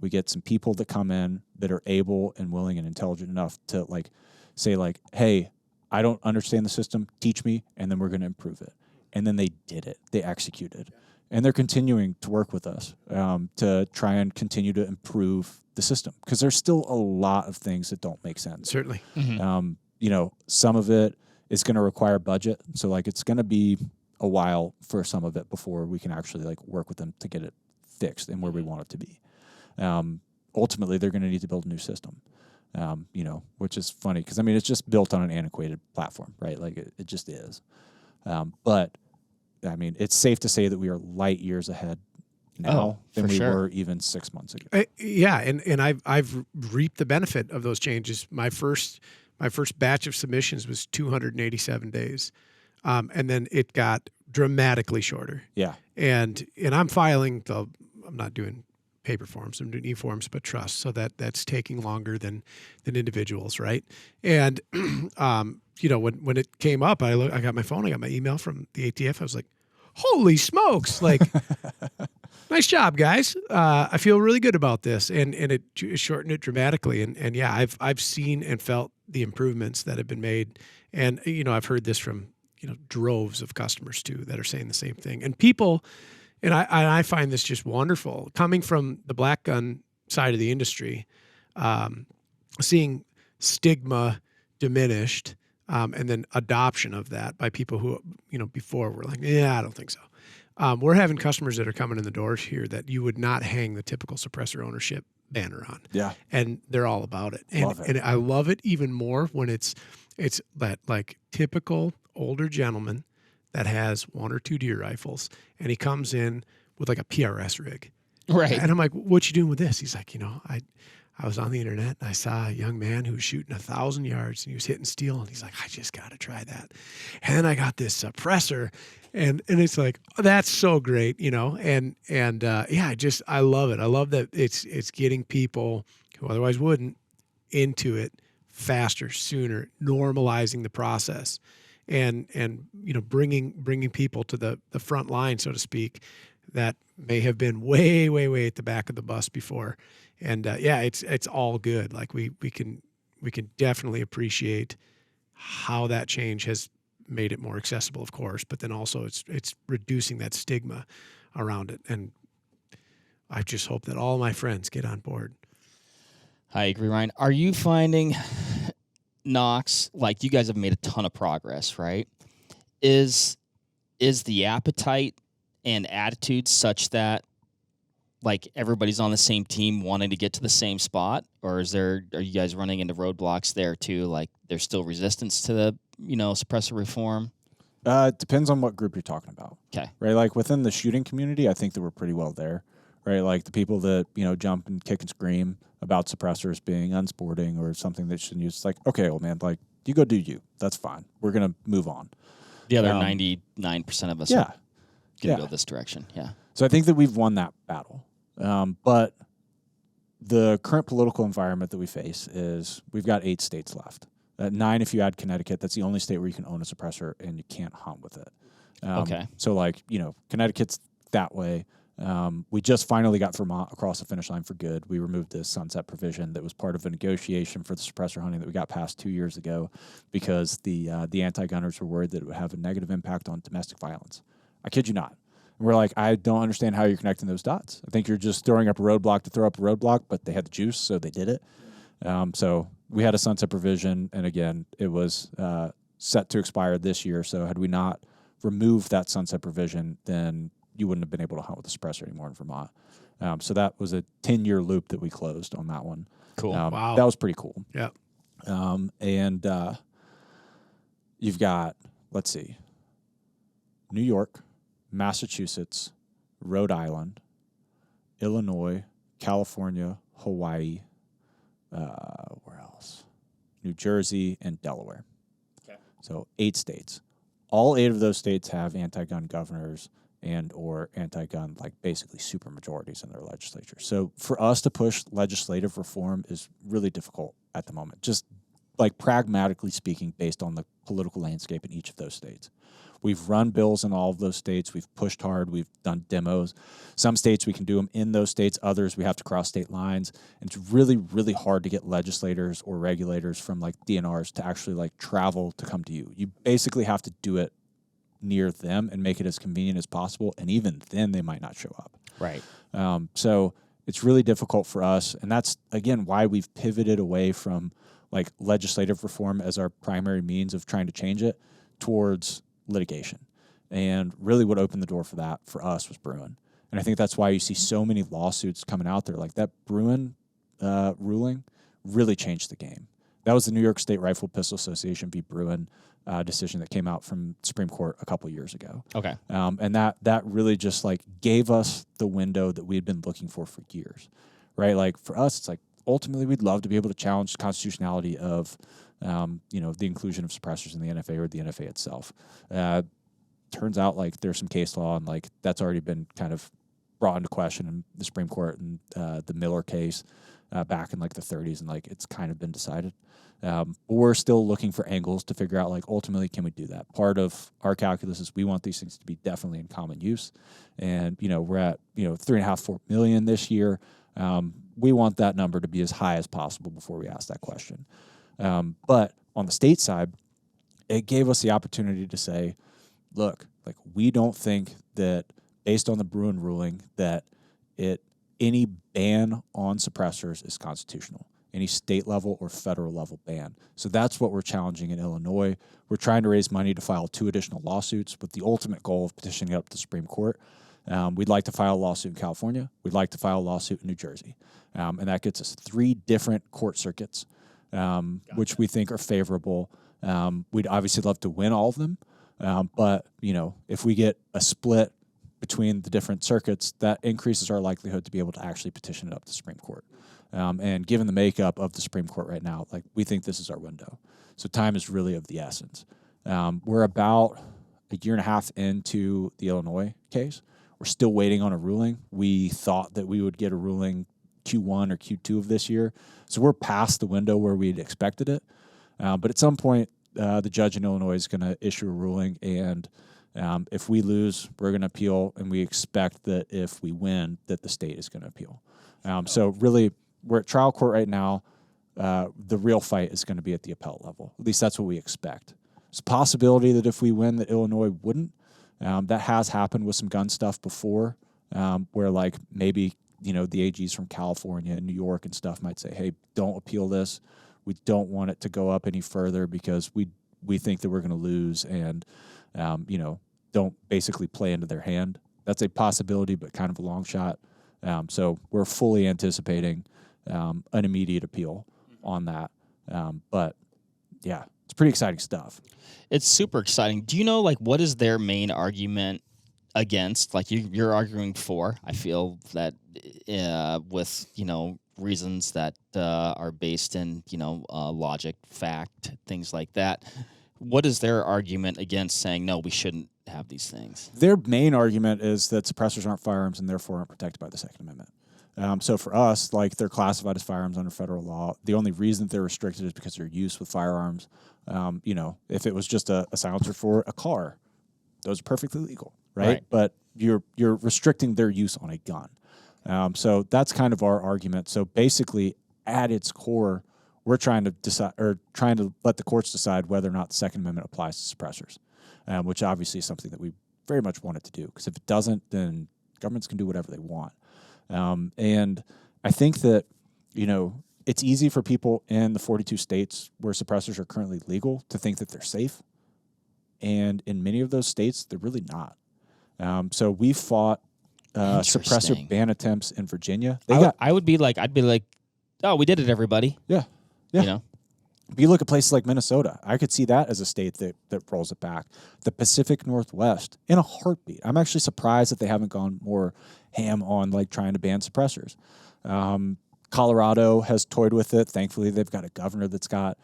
We get some people that come in that are able and willing and intelligent enough to like say like, hey, I don't understand the system, teach me, and then we're going to improve it. And then they did it. They executed. Yeah. And they're continuing to work with us to try and continue to improve the system, because there's still a lot of things that don't make sense. Certainly. Mm-hmm. Some of it is going to require budget. So like it's going to be a while for some of it before we can actually like work with them to get it fixed and where we want it to be. Ultimately, they're going to need to build a new system. Which is funny because, I mean, it's just built on an antiquated platform, right? Like it just is. But, I mean, it's safe to say that we are light years ahead now than we were even 6 months ago. And I've reaped the benefit of those changes. My first batch of submissions was 287 days, and then it got dramatically shorter. Yeah. And I'm filing I'm not doing paper forms, I'm doing e-forms, but trust. So that's taking longer than individuals, right? And when it came up, I got my phone, I got my email from the ATF. I was like, holy smokes! Like, nice job, guys. I feel really good about this, and it shortened it dramatically. And yeah, I've seen and felt the improvements that have been made, and I've heard this from droves of customers too that are saying the same thing. And people, And I find this just wonderful. Coming from the black gun side of the industry, seeing stigma diminished, and then adoption of that by people who, before were like, yeah, I don't think so. We're having customers that are coming in the doors here that you would not hang the typical suppressor ownership banner on. Yeah. And they're all about it. And, Love it. and I love it even more when it's that like typical older gentleman that has 1 or 2 deer rifles, and he comes in with like a PRS rig. Right. And I'm like, what you doing with this? He's like, I was on the internet and I saw a young man who was shooting 1,000 yards and he was hitting steel, and he's like, I just got to try that. And then I got this suppressor, and it's like, oh, that's so great, and I love it. I love that it's getting people who otherwise wouldn't into it faster, sooner, normalizing the process, and bringing people to the front line, so to speak, that may have been way, way, way at the back of the bus before. And it's all good. Like we can definitely appreciate how that change has made it more accessible, of course, but then also it's reducing that stigma around it. And I just hope that all my friends get on board. I agree, Ryan. Are you finding, Knox, like you guys have made a ton of progress, right? Is the appetite and attitude such that like everybody's on the same team wanting to get to the same spot, or are you guys running into roadblocks there too? Like there's still resistance to the, suppressor reform? It depends on what group you're talking about. Okay. Right. Like within the shooting community, I think that we're pretty well there. Right. Like the people that, jump and kick and scream about suppressors being unsporting or something that shouldn't use. It's like, okay, old man, like you go do you. That's fine. We're going to move on. The other 99% of us are going to go this direction. Yeah. So I think that we've won that battle. But the current political environment that we face is we've got 8 states left. 9 if you add Connecticut. That's the only state where you can own a suppressor and you can't hunt with it. Okay. So Connecticut's that way. We just finally got Vermont across the finish line for good. We removed this sunset provision that was part of a negotiation for the suppressor hunting that we got passed 2 years ago because the anti-gunners were worried that it would have a negative impact on domestic violence. I kid you not. And we're like, I don't understand how you're connecting those dots. I think you're just throwing up a roadblock to throw up a roadblock, but they had the juice, so they did it. So we had a sunset provision, and again, it was set to expire this year. So had we not removed that sunset provision, then you wouldn't have been able to hunt with a suppressor anymore in Vermont. So that was a 10-year loop that we closed on that one. Cool. Wow. That was pretty cool. Yeah. And you've got, let's see, New York, Massachusetts, Rhode Island, Illinois, California, Hawaii, where else? New Jersey, and Delaware. Okay. So 8 states. All 8 of those states have anti-gun governors and or anti-gun, like basically super majorities in their legislature. So for us to push legislative reform is really difficult at the moment, just like pragmatically speaking, based on the political landscape in each of those states. We've run bills in all of those states. We've pushed hard. We've done demos. Some states we can do them in those states. Others we have to cross state lines. And it's really, really hard to get legislators or regulators from like DNRs to actually like travel to come to you. You basically have to do it near them and make it as convenient as possible. And even then they might not show up. Right. So it's really difficult for us. And that's, again, why we've pivoted away from like legislative reform as our primary means of trying to change it towards litigation. And really what opened the door for that for us was Bruen. And I think that's why you see so many lawsuits coming out there. Like that Bruen ruling really changed the game. That was the New York State Rifle Pistol Association v. Bruen decision that came out from Supreme Court a couple years ago. Okay. And that really just like gave us the window that we had been looking for years, right? Like for us, it's like ultimately we'd love to be able to challenge the constitutionality of the inclusion of suppressors in the NFA or the NFA itself. Turns out like there's some case law and like that's already been kind of brought into question in the Supreme Court and the Miller case back in like the 30s, and like it's kind of been decided. We're still looking for angles to figure out like ultimately can we do that. Part of our calculus is we want these things to be definitely in common use, and we're at 3.5-4 million this year. We want that number to be as high as possible before we ask that question. But on the state side, it gave us the opportunity to say, look, like we don't think that based on the Bruen ruling that any ban on suppressors is constitutional, any state level or federal level ban. So that's what we're challenging in Illinois. We're trying to raise money to file 2 additional lawsuits with the ultimate goal of petitioning up to the Supreme Court. We'd like to file a lawsuit in California. We'd like to file a lawsuit in New Jersey. And that gets us 3 different court circuits, which we think are favorable. We'd obviously love to win all of them. But, if we get a split between the different circuits, that increases our likelihood to be able to actually petition it up to the Supreme Court. And given the makeup of the Supreme Court right now, we think this is our window. So time is really of the essence. We're about a year and a half into the Illinois case. We're still waiting on a ruling. We thought that we would get a ruling Q1 or Q2 of this year. So we're past the window where we'd expected it. But at some point, the judge in Illinois is going to issue a ruling, and if we lose, we're going to appeal, and we expect that if we win, that the state is going to appeal. So really, we're at trial court right now. The real fight is going to be at the appellate level. At least that's what we expect. It's a possibility that if we win, that Illinois wouldn't. That has happened with some gun stuff before, where maybe the AGs from California and New York and stuff might say, "Hey, don't appeal this. We don't want it to go up any further because we think that we're going to lose," and don't basically play into their hand. That's a possibility, but kind of a long shot. So we're fully anticipating an immediate appeal on that. But yeah, it's pretty exciting stuff. It's super exciting. Do you know, what is their main argument against? You're arguing for. I feel that with, reasons that are based in, logic, fact, things like that. What is their argument against saying, no, we shouldn't have these things? Their main argument is that suppressors aren't firearms and therefore aren't protected by the Second Amendment. So for us, they're classified as firearms under federal law. The only reason they're restricted is because of their use with firearms. If it was just a silencer for a car, those are perfectly legal, right? But you're restricting their use on a gun. So that's kind of our argument. So basically, at its core, we're trying to let the courts decide whether or not the Second Amendment applies to suppressors, which obviously is something that we very much want it to do. Because if it doesn't, then governments can do whatever they want. And I think that, it's easy for people in the 42 states where suppressors are currently legal to think that they're safe. And in many of those states, they're really not. So we fought suppressor ban attempts in Virginia. I'd be like, oh, we did it, everybody. Yeah. But you look at places like Minnesota, I could see that as a state that rolls it back. The Pacific Northwest, in a heartbeat. I'm actually surprised that they haven't gone more ham on trying to ban suppressors. Colorado has toyed with it. Thankfully, they've got a governor that's got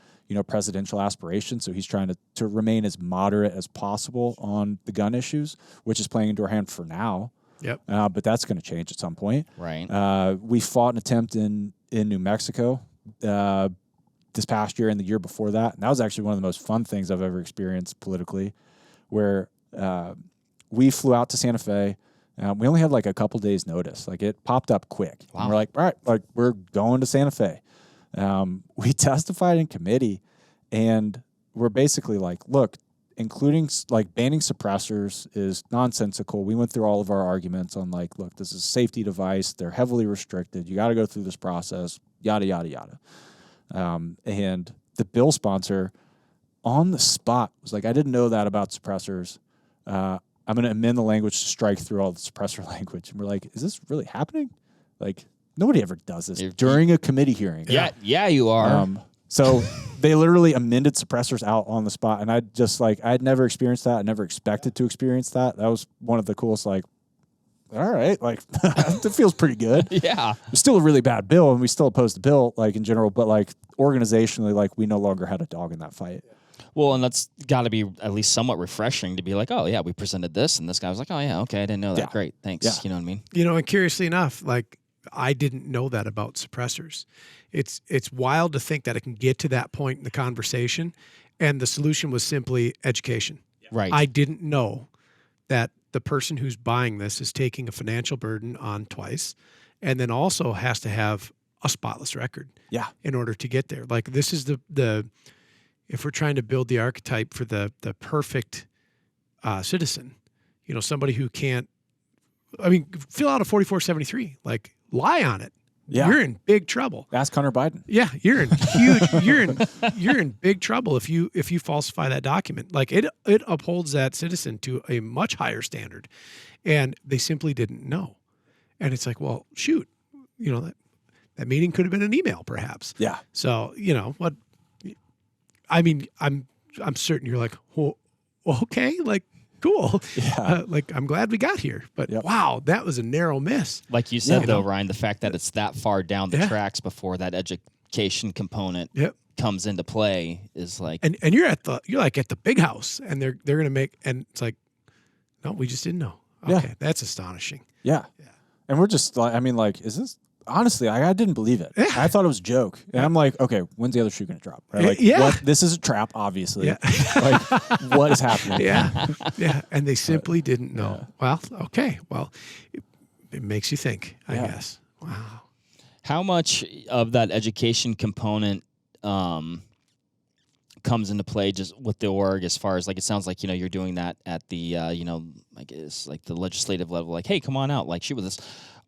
presidential aspirations, so he's trying to remain as moderate as possible on the gun issues, which is playing into our hand for now. Yep. But that's going to change at some point. Right. We fought an attempt in New Mexico this past year and the year before that. And that was actually one of the most fun things I've ever experienced politically, where we flew out to Santa Fe. We only had a couple days notice. It popped up quick. Wow. And we're all right, we're going to Santa Fe. We testified in committee, and we're basically look, including banning suppressors is nonsensical. We went through all of our arguments on look, this is a safety device. They're heavily restricted. You got to go through this process, yada, yada, yada. And the bill sponsor on the spot was I didn't know that about suppressors. I'm going to amend the language to strike through all the suppressor language. And we're is this really happening? Nobody ever does this during a committee hearing. Yeah, you are. So they literally amended suppressors out on the spot. And I just I'd never experienced that. I never expected to experience that. That was one of the coolest, all right, it feels pretty good. Yeah. It's still a really bad bill, and we still oppose the bill, in general, but organizationally, we no longer had a dog in that fight. Well, and that's got to be at least somewhat refreshing to be oh, yeah, we presented this, and this guy was oh, yeah, okay, I didn't know that. Yeah. Great, thanks. Yeah. You know what I mean? And curiously enough, I didn't know that about suppressors. It's wild to think that it can get to that point in the conversation, and the solution was simply education. Right. I didn't know that the person who's buying this is taking a financial burden on twice, and then also has to have a spotless record. Yeah. In order to get there. This is the if we're trying to build the archetype for the perfect citizen, somebody who can't fill out a 4473. Like, lie on it. Yeah. You're in big trouble. Ask Hunter Biden. Yeah, you're in huge. you're in big trouble if you falsify that document. Like it upholds that citizen to a much higher standard, and they simply didn't know. And it's like, well, shoot, that meeting could have been an email, perhaps. Yeah. So what? I mean, I'm certain you're like, well, okay, like. Cool. Yeah. I'm glad we got here. But wow, that was a narrow miss. Like you said, though, Ryan, the fact that it's that far down the tracks before that education component comes into play is like. And you're at the big house, and they're gonna make, and it's like, no, we just didn't know. Okay, that's astonishing. Yeah. And we're just like, is this? Honestly, I didn't believe it. Yeah. I thought it was a joke. And I'm like, okay, when's the other shoe going to drop? Right? Like, what? This is a trap, obviously. Yeah. Like, what is happening? Yeah. Yeah. And they simply didn't know. Well, okay. Well, it makes you think, I guess. Wow. How much of that education component comes into play just with the org as far as, like, it sounds like, you're doing that at the, like, it's like the legislative level, like, hey, come on out, like, shoot with us.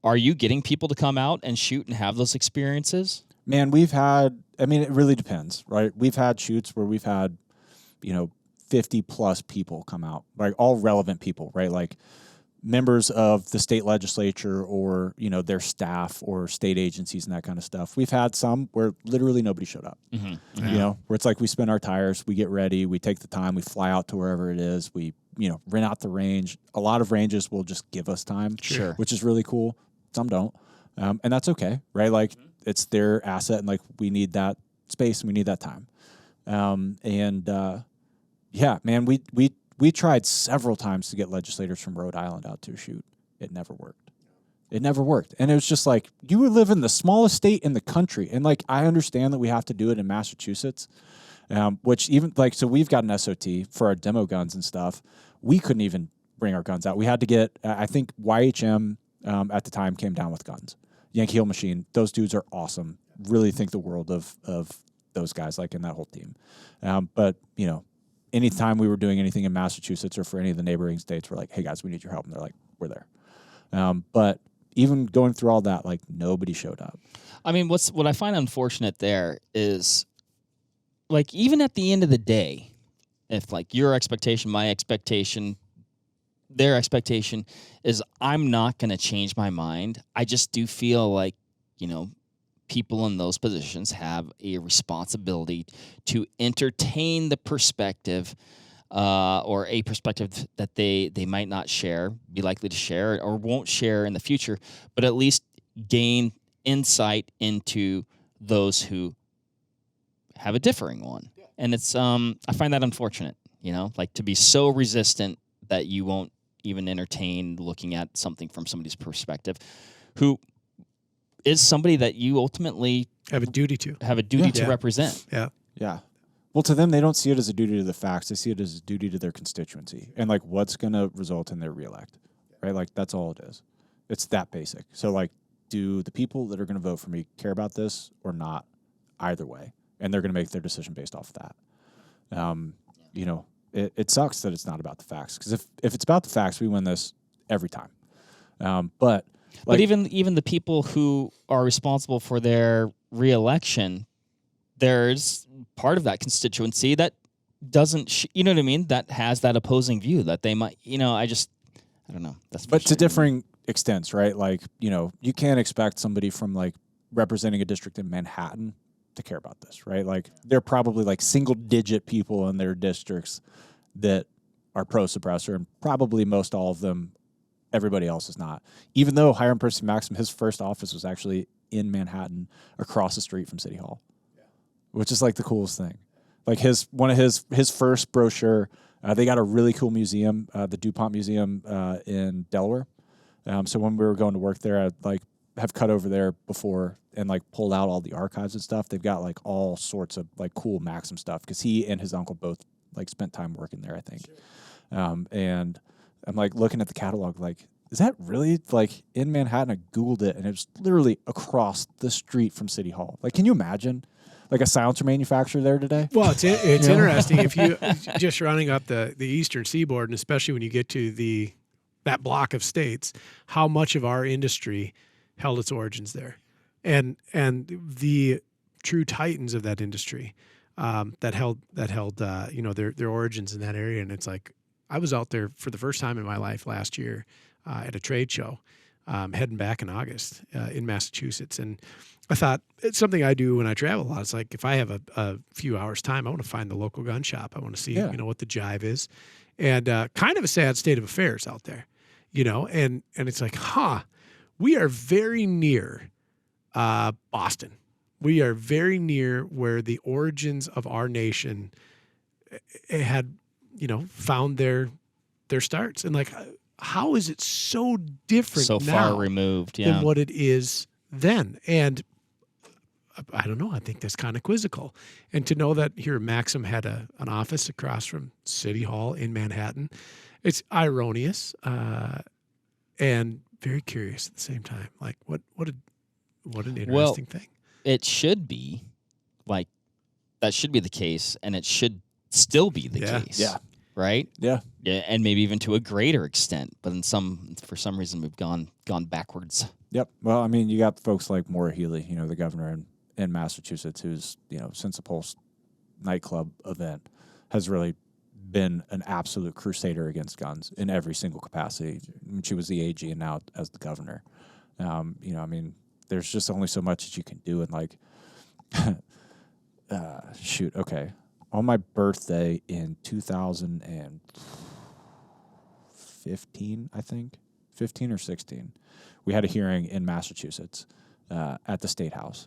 Are you getting people to come out and shoot and have those experiences? Man, we've had, it really depends, right? We've had shoots where we've had, 50 plus people come out, like all relevant people, right? Like members of the state legislature or, their staff or state agencies and that kind of stuff. We've had some where literally nobody showed up, where it's like we spin our tires, we get ready, we take the time, we fly out to wherever it is, we, rent out the range. A lot of ranges will just give us time, which is really cool. Some don't. And that's okay, right? Like it's their asset and like we need that space and we need that time. Man, we tried several times to get legislators from Rhode Island out to a shoot. It never worked. And it was just like, you live in the smallest state in the country. And like, I understand that we have to do it in Massachusetts, which even like, so we've got an SOT for our demo guns and stuff. We couldn't even bring our guns out. We had to get, I think YHM, at the time came down with guns. Yankee Hill Machine, those dudes are awesome. Really think the world of those guys, like in that whole team. But anytime we were doing anything in Massachusetts or for any of the neighboring states, we're like, hey guys, we need your help. And they're like, we're there. But even going through all that, like nobody showed up. What I find unfortunate there is, like, even at the end of the day, if like your expectation, my expectation, their expectation is I'm not going to change my mind. I just do feel like, people in those positions have a responsibility to entertain the perspective or a perspective that they might not share, be likely to share, or won't share in the future, but at least gain insight into those who have a differing one. Yeah. And it's I find that unfortunate, like to be so resistant that you won't even entertain looking at something from somebody's perspective who is somebody that you ultimately have a duty to represent. Yeah. Yeah. Well, to them, they don't see it as a duty to the facts. They see it as a duty to their constituency and like what's going to result in their reelect, right? Like that's all it is. It's that basic. So like, do the people that are going to vote for me care about this or not? Either way. And they're going to make their decision based off of that. It sucks that it's not about the facts because if it's about the facts, we win this every time. But even the people who are responsible for their reelection, there's part of that constituency that doesn't, that has that opposing view that they might, I don't know. But to differing extents, right? Like, you can't expect somebody from like representing a district in Manhattan to care about this, right? Like they're probably like single digit people in their districts that are pro suppressor and probably most all of them, everybody else is not. Even though Hiram, Percy, Maxim, his first office was actually in Manhattan across the street from City Hall, which is like the coolest thing. Like one of his first brochure, they got a really cool museum, the DuPont Museum in Delaware. So when we were going to work there, I'd like have cut over there before and like pulled out all the archives and stuff. They've got like all sorts of like cool Maxim stuff because he and his uncle both like spent time working there, I think. Sure. And I'm like looking at the catalog, like, is that really like in Manhattan? I Googled it and it was literally across the street from City Hall. Like, can you imagine like a silencer manufacturer there today? Well, it's interesting if you just running up the eastern seaboard, and especially when you get to the that block of states, how much of our industry held its origins there, and the true titans of that industry that held their origins in that area. And it's like, I was out there for the first time in my life last year at a trade show, heading back in August in Massachusetts. And I thought, it's something I do when I travel a lot. It's like, if I have a few hours time, I want to find the local gun shop. I want to see, what the jive is. And kind of a sad state of affairs out there, and it's like, we are very near Boston. We are very near where the origins of our nation had, found their starts. And like, how is it so different So now far removed, than what it is then? And I don't know. I think that's kind of quizzical. And to know that here Maxim had an office across from City Hall in Manhattan, it's ironious and very curious at the same time. Like, what an interesting thing. It should be like, that should be the case, and it should still be the case. Yeah. Right? Yeah. Yeah, and maybe even to a greater extent, but for some reason we've gone backwards. Yep. Well, I mean, you got folks like Maura Healey, the governor in Massachusetts, who's, since the Pulse nightclub event, has really been an absolute crusader against guns in every single capacity. I mean, she was the AG and now as the governor. I mean, there's just only so much that you can do. And like, okay. On my birthday in 2015, I think, 15 or 16, we had a hearing in Massachusetts at the State House.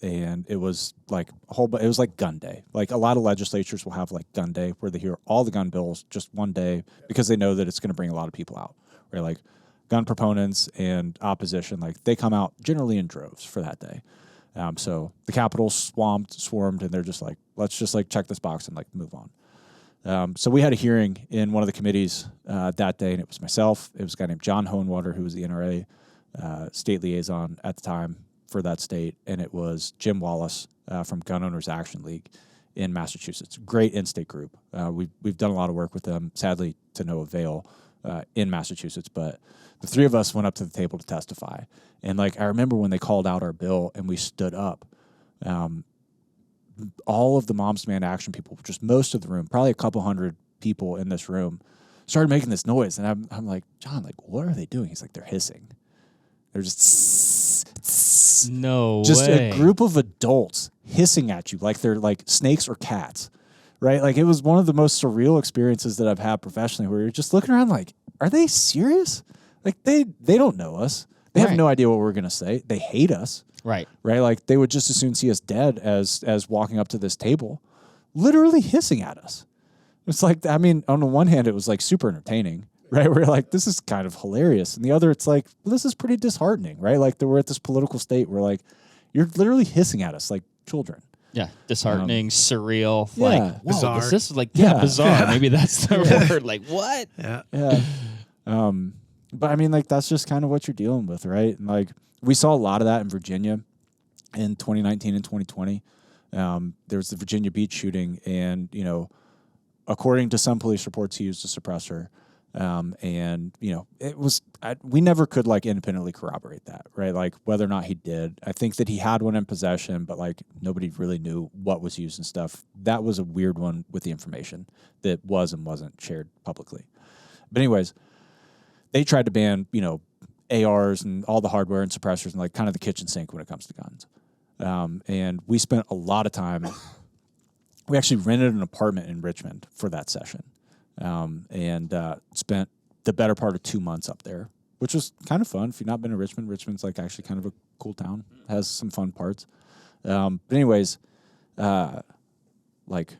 And it was like it was like gun day. Like, a lot of legislatures will have like gun day where they hear all the gun bills just one day because they know that it's going to bring a lot of people out. Right? Like, gun proponents and opposition, like, they come out generally in droves for that day. So the Capitol swarmed, and they're just like, let's just like check this box and like move on. So we had a hearing in one of the committees that day, and it was myself. It was a guy named John Hohenwater, who was the NRA state liaison at the time for that state, and it was Jim Wallace from Gun Owners Action League in Massachusetts. Great in-state group. We've done a lot of work with them, sadly to no avail in Massachusetts, but the three of us went up to the table to testify. And like, I remember when they called out our bill and we stood up, all of the Moms Demand Action people, just most of the room, probably a couple hundred people in this room, started making this noise. And I'm like, John, like, what are they doing? He's like, they're hissing. They're just No just way. a group of adults hissing at you like they're like snakes or cats, right? Like, it was one of the most surreal experiences that I've had professionally, where you're just looking around like, are they serious? Like, they don't know us. They have no idea what we're going to say. They hate us. Right. Right? Like, they would just as soon see us dead as walking up to this table, literally hissing at us. It's like, I mean, on the one hand, it was like super entertaining, right? We're like, this is kind of hilarious. And the other, it's like, well, this is pretty disheartening, right? Like, we're at this political state where like, you're literally hissing at us like children. Yeah, disheartening, surreal, yeah. like, whoa, Bizarre. this is like, Yeah. bizarre. Maybe that's the word. Like, what? Yeah. Yeah. But I mean, like, that's just kind of what you're dealing with, right? And like, we saw a lot of that in Virginia in 2019 and 2020. There was the Virginia Beach shooting, and, according to some police reports, he used a suppressor. And, it was, we never could like independently corroborate that, right? Like, whether or not he did. I think that he had one in possession, but like, nobody really knew what was used and stuff. That was a weird one with the information that was and wasn't shared publicly. But anyways, they tried to ban, ARs and all the hardware and suppressors and like kind of the kitchen sink when it comes to guns. And we spent a lot of time. We actually rented an apartment in Richmond for that session, and spent the better part of 2 months up there, which was kind of fun. If you've not been to Richmond, Richmond's like actually kind of a cool town. It has some fun parts. But anyways, like,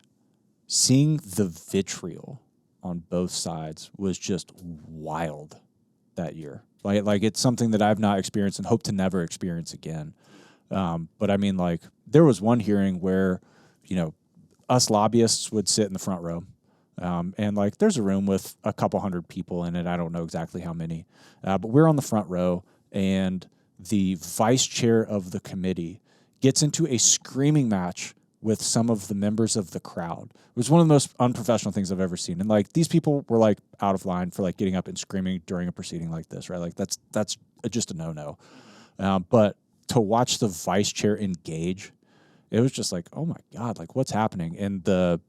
seeing the vitriol on both sides was just wild that year. Like it's something that I've not experienced and hope to never experience again. But I mean, like, there was one hearing where, us lobbyists would sit in the front row. And like, there's a room with a couple hundred people in it. I don't know exactly how many, but we're on the front row, and the vice chair of the committee gets into a screaming match with some of the members of the crowd. It was one of the most unprofessional things I've ever seen. And like these people were like out of line for like getting up and screaming during a proceeding like this, right? Like that's just a no-no. But to watch the vice chair engage, it was just like, oh my God, like what's happening? And the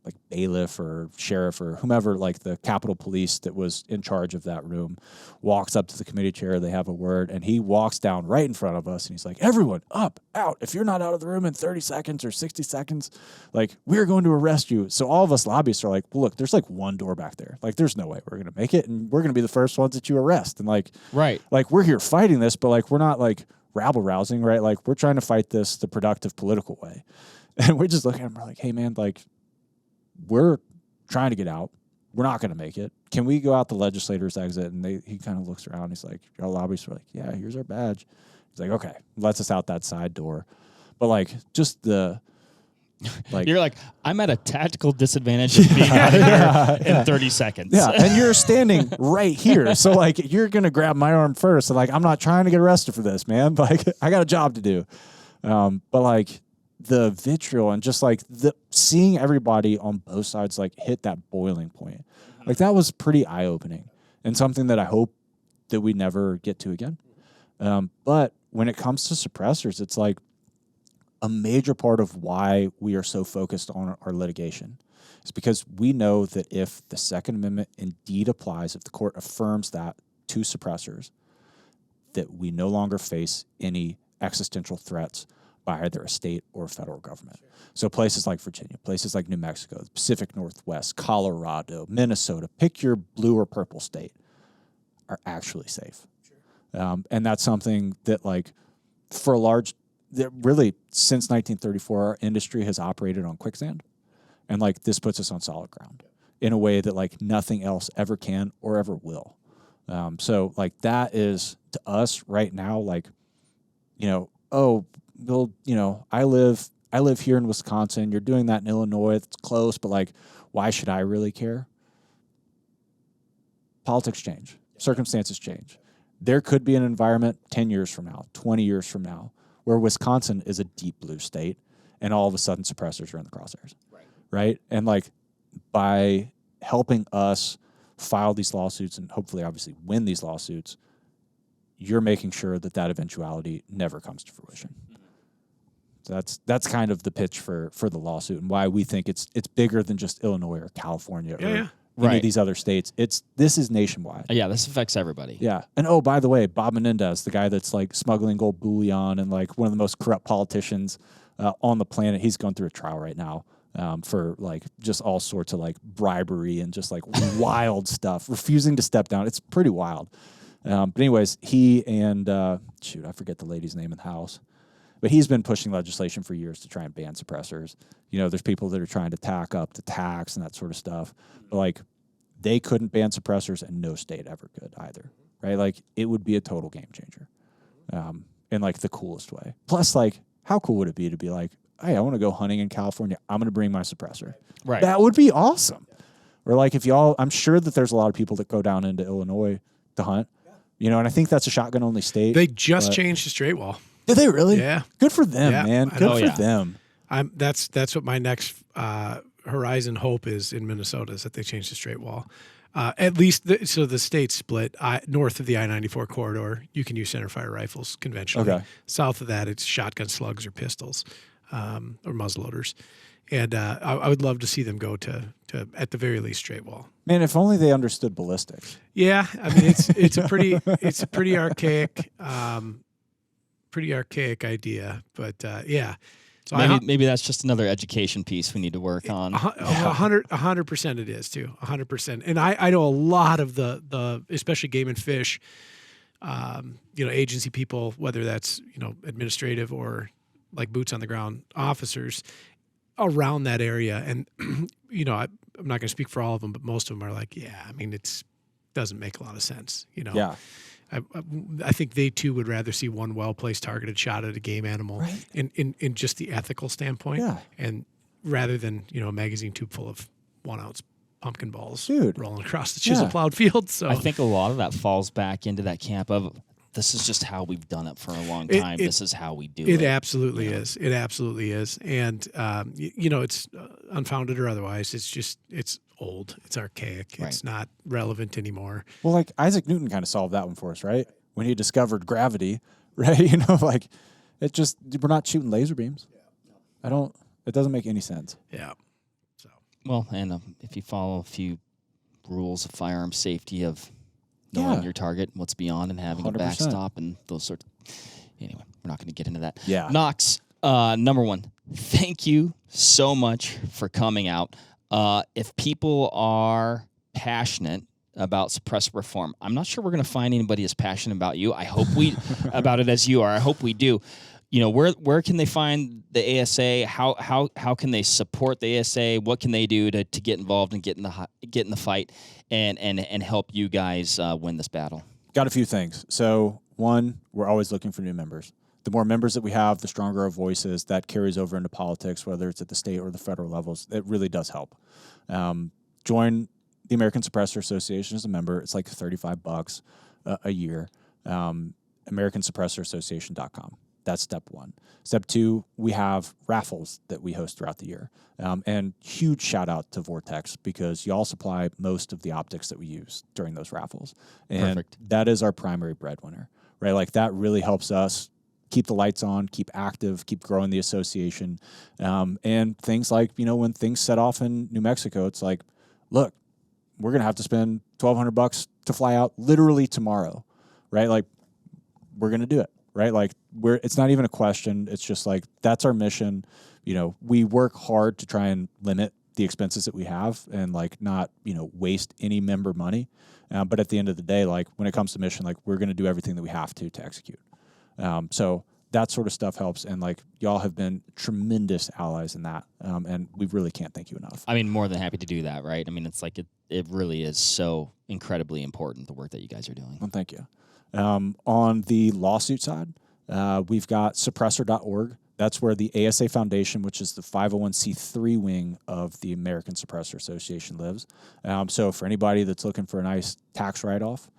like bailiff or sheriff or whomever, like the Capitol Police that was in charge of that room, walks up to the committee chair. They have a word, and he walks down right in front of us, and he's like, everyone up, out. If you're not out of the room in 30 seconds or 60 seconds, like, we're going to arrest you. So all of us lobbyists are like, well, look, there's like one door back there. Like, there's no way we're going to make it, and we're going to be the first ones that you arrest. And like, right. Like, we're here fighting this, but like, we're not like rabble-rousing, right? Like, we're trying to fight this the productive political way. And we're just looking at him, we're like, hey, man, like, we're trying to get out. We're not going to make it. Can we go out the legislator's exit? And he kind of looks around. He's like, our lobbyists are like, yeah, here's our badge. He's like, okay, lets us out that side door. But like, just the, like, you're like, I'm at a tactical disadvantage of being out of here in 30 seconds. Yeah, and you're standing right here. So like, you're going to grab my arm first. And like, I'm not trying to get arrested for this, man. Like, I got a job to do. But like, the vitriol and just like seeing everybody on both sides like hit that boiling point, like that was pretty eye-opening and something that I hope that we never get to again. But when it comes to suppressors, it's like a major part of why we are so focused on our litigation is because we know that if the Second Amendment indeed applies, if the court affirms that to suppressors, that we no longer face any existential threats by either a state or a federal government. Sure. So places like Virginia, places like New Mexico, the Pacific Northwest, Colorado, Minnesota, pick your blue or purple state, are actually safe. Sure. And that's something that like for a large, that really since 1934, our industry has operated on quicksand. And like this puts us on solid ground in a way that like nothing else ever can or ever will. So like that is to us right now, like, you know, oh, well, you know, I live here in Wisconsin. You're doing that in Illinois. It's close, but like, why should I really care? Politics change. Circumstances change. There could be an environment 10 years from now, 20 years from now, where Wisconsin is a deep blue state, and all of a sudden suppressors are in the crosshairs. Right? And like, by helping us file these lawsuits and hopefully obviously win these lawsuits, you're making sure that that eventuality never comes to fruition. So that's kind of the pitch for the lawsuit and why we think it's bigger than just Illinois or California or any of these other states. This is nationwide. Yeah, this affects everybody. Yeah. And oh, by the way, Bob Menendez, the guy that's like smuggling gold bullion and like one of the most corrupt politicians on the planet, he's going through a trial right now for like just all sorts of like bribery and just like wild stuff, refusing to step down. It's pretty wild. But anyways, he and I forget the lady's name in the House. But he's been pushing legislation for years to try and ban suppressors. You know, there's people that are trying to tack up the tax and that sort of stuff. But, like, they couldn't ban suppressors, and no state ever could either, right? Like, it would be a total game changer in, like, the coolest way. Plus, like, how cool would it be to be like, hey, I want to go hunting in California. I'm going to bring my suppressor. Right. That would be awesome. Or, like, if y'all, I'm sure that there's a lot of people that go down into Illinois to hunt. You know, and I think that's a shotgun-only state. They just changed the straight wall. Did they really? Yeah. Good for them, man. Good for them. That's what my next horizon hope is in Minnesota, is that they change the straight wall. At least, so the state split. North of the I-94 corridor, you can use centerfire rifles conventionally. Okay. South of that, it's shotgun slugs or pistols or muzzleloaders. And I would love to see them go to at the very least straight wall. Man, if only they understood ballistics. Yeah, I mean it's a pretty archaic. Pretty archaic idea, but yeah. So maybe that's just another education piece we need to work on. 100% it is too. 100%. And I know a lot of the especially game and fish, agency people, whether that's administrative or like boots on the ground officers around that area. And I'm not going to speak for all of them, but most of them are like, yeah, I mean, it doesn't make a lot of sense. Yeah. I think they too would rather see one well-placed targeted shot at a game animal, right, in just the ethical standpoint, and rather than a magazine tube full of 1 ounce pumpkin balls rolling across the chisel plowed field. So I think a lot of that falls back into that camp of this is just how we've done it for a long It- time. it- This is how we do It it. absolutely Yeah. is. It absolutely is. And, it's unfounded or otherwise. It's old. It's archaic. Right. It's not relevant anymore. Well, like Isaac Newton kind of solved that one for us, right? When he discovered gravity, right? Like we're not shooting laser beams. It doesn't make any sense. Yeah. So, Well, and if you follow a few rules of firearm safety of knowing Yeah. your target, what's beyond, and having 100%. a backstop and those sorts. Anyway, we're not going to get into that. Yeah. Knox, number one, thank you so much for coming out. If people are passionate about suppressor reform, I'm not sure we're going to find anybody as passionate about you. I hope about it as you are. I hope we do. Where can they find the ASA? How can they support the ASA? What can they do to get involved and get in the fight and help you guys win this battle? Got a few things. So one, we're always looking for new members. The more members that we have, the stronger our voice is. That carries over into politics, whether it's at the state or the federal levels. It really does help. Join the American Suppressor Association as a member. It's like $35 a year. AmericanSuppressorAssociation.com. That's step one. Step two, we have raffles that we host throughout the year. And huge shout out to Vortex because y'all supply most of the optics that we use during those raffles. And Perfect. that is our primary breadwinner, right? Like that really helps us keep the lights on, keep active, keep growing the association. And things like, when things set off in New Mexico, it's like, look, we're going to have to spend $1,200 to fly out literally tomorrow, right? Like we're going to do it. Right? Like it's not even a question. It's just like, that's our mission. We work hard to try and limit the expenses that we have and like not, waste any member money. But at the end of the day, like when it comes to mission, like we're going to do everything that we have to execute. So that sort of stuff helps. And like y'all have been tremendous allies in that. And we really can't thank you enough. I mean, more than happy to do that, right? I mean, it's like it really is so incredibly important, the work that you guys are doing. Well, thank you. On the lawsuit side, we've got suppressor.org. That's where the ASA Foundation, which is the 501c3 wing of the American Suppressor Association, lives. So for anybody that's looking for a nice tax write-off,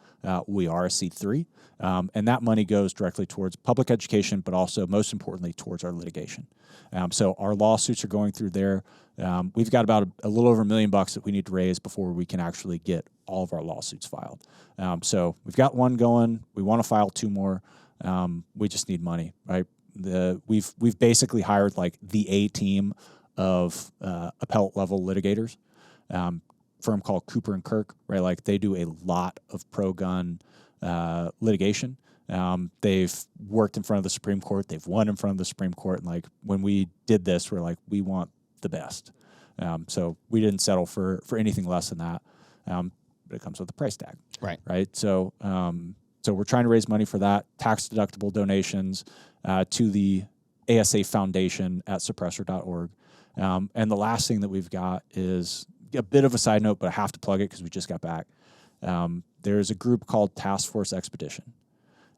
we are a C3. And that money goes directly towards public education, but also, most importantly, towards our litigation. So our lawsuits are going through there. We've got about a little over $1 million that we need to raise before we can actually get all of our lawsuits filed. So we've got one going. We want to file 2 more. We just need money, right? We've basically hired like the A team of appellate level litigators. Firm called Cooper and Kirk, right? Like they do a lot of pro-gun litigation. They've worked in front of the Supreme Court. They've won in front of the Supreme Court. And like when we did this, we're like, we want the best. So we didn't settle for anything less than that. But it comes with a price tag. Right. Right. So we're trying to raise money for that, tax deductible donations to the ASA Foundation at suppressor.org. And the last thing that we've got is a bit of a side note, but I have to plug it because we just got back. There's a group called Task Force Expedition.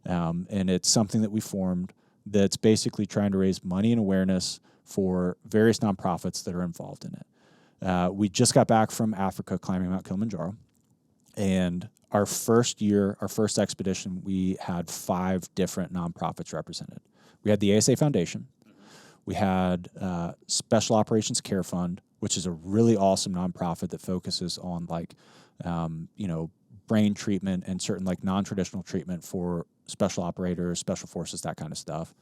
And it's something that we formed that's basically trying to raise money and awareness for various nonprofits that are involved in it. We just got back from Africa climbing Mount Kilimanjaro. And our first expedition, we had 5 different nonprofits represented. We had the ASA Foundation. We had Special Operations Care Fund, which is a really awesome nonprofit that focuses on like, brain treatment and certain like non-traditional treatment for special operators, special forces, that kind of stuff.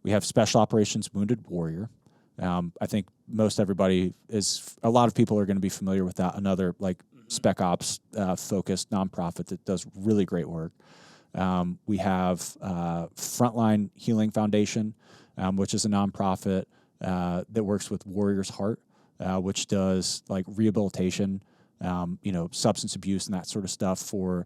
We have Special Operations Wounded Warrior. I think a lot of people are going to be familiar with that. Another like spec ops focused nonprofit that does really great work. We have Frontline Healing Foundation, which is a nonprofit that works with Warriors Heart, which does like rehabilitation, substance abuse and that sort of stuff for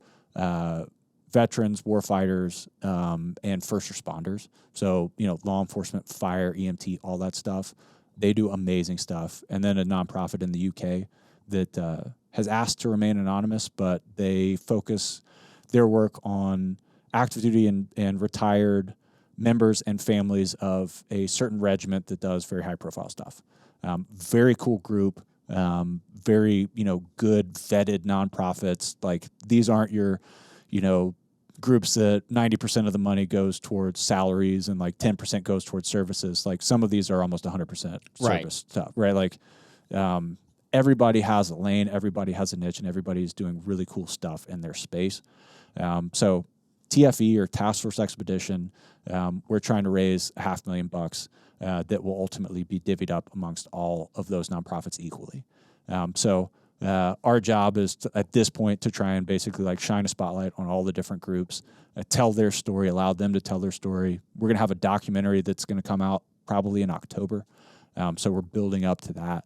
veterans, warfighters, and first responders. So, law enforcement, fire, EMT, all that stuff. They do amazing stuff. And then a nonprofit in the UK that has asked to remain anonymous, but they focus their work on active duty and retired members and families of a certain regiment that does very high profile stuff. Very cool group. Very, good vetted nonprofits. Like these aren't your, groups that 90% of the money goes towards salaries and like 10% goes towards services. Like some of these are almost 100% service stuff, right? Like everybody has a lane, everybody has a niche, and everybody's doing really cool stuff in their space. So TFE or Task Force Expedition, we're trying to raise $500,000 that will ultimately be divvied up amongst all of those nonprofits equally. So our job is at this point to try and basically like shine a spotlight on all the different groups, tell their story, allow them to tell their story. We're going to have a documentary that's going to come out probably in October. So we're building up to that.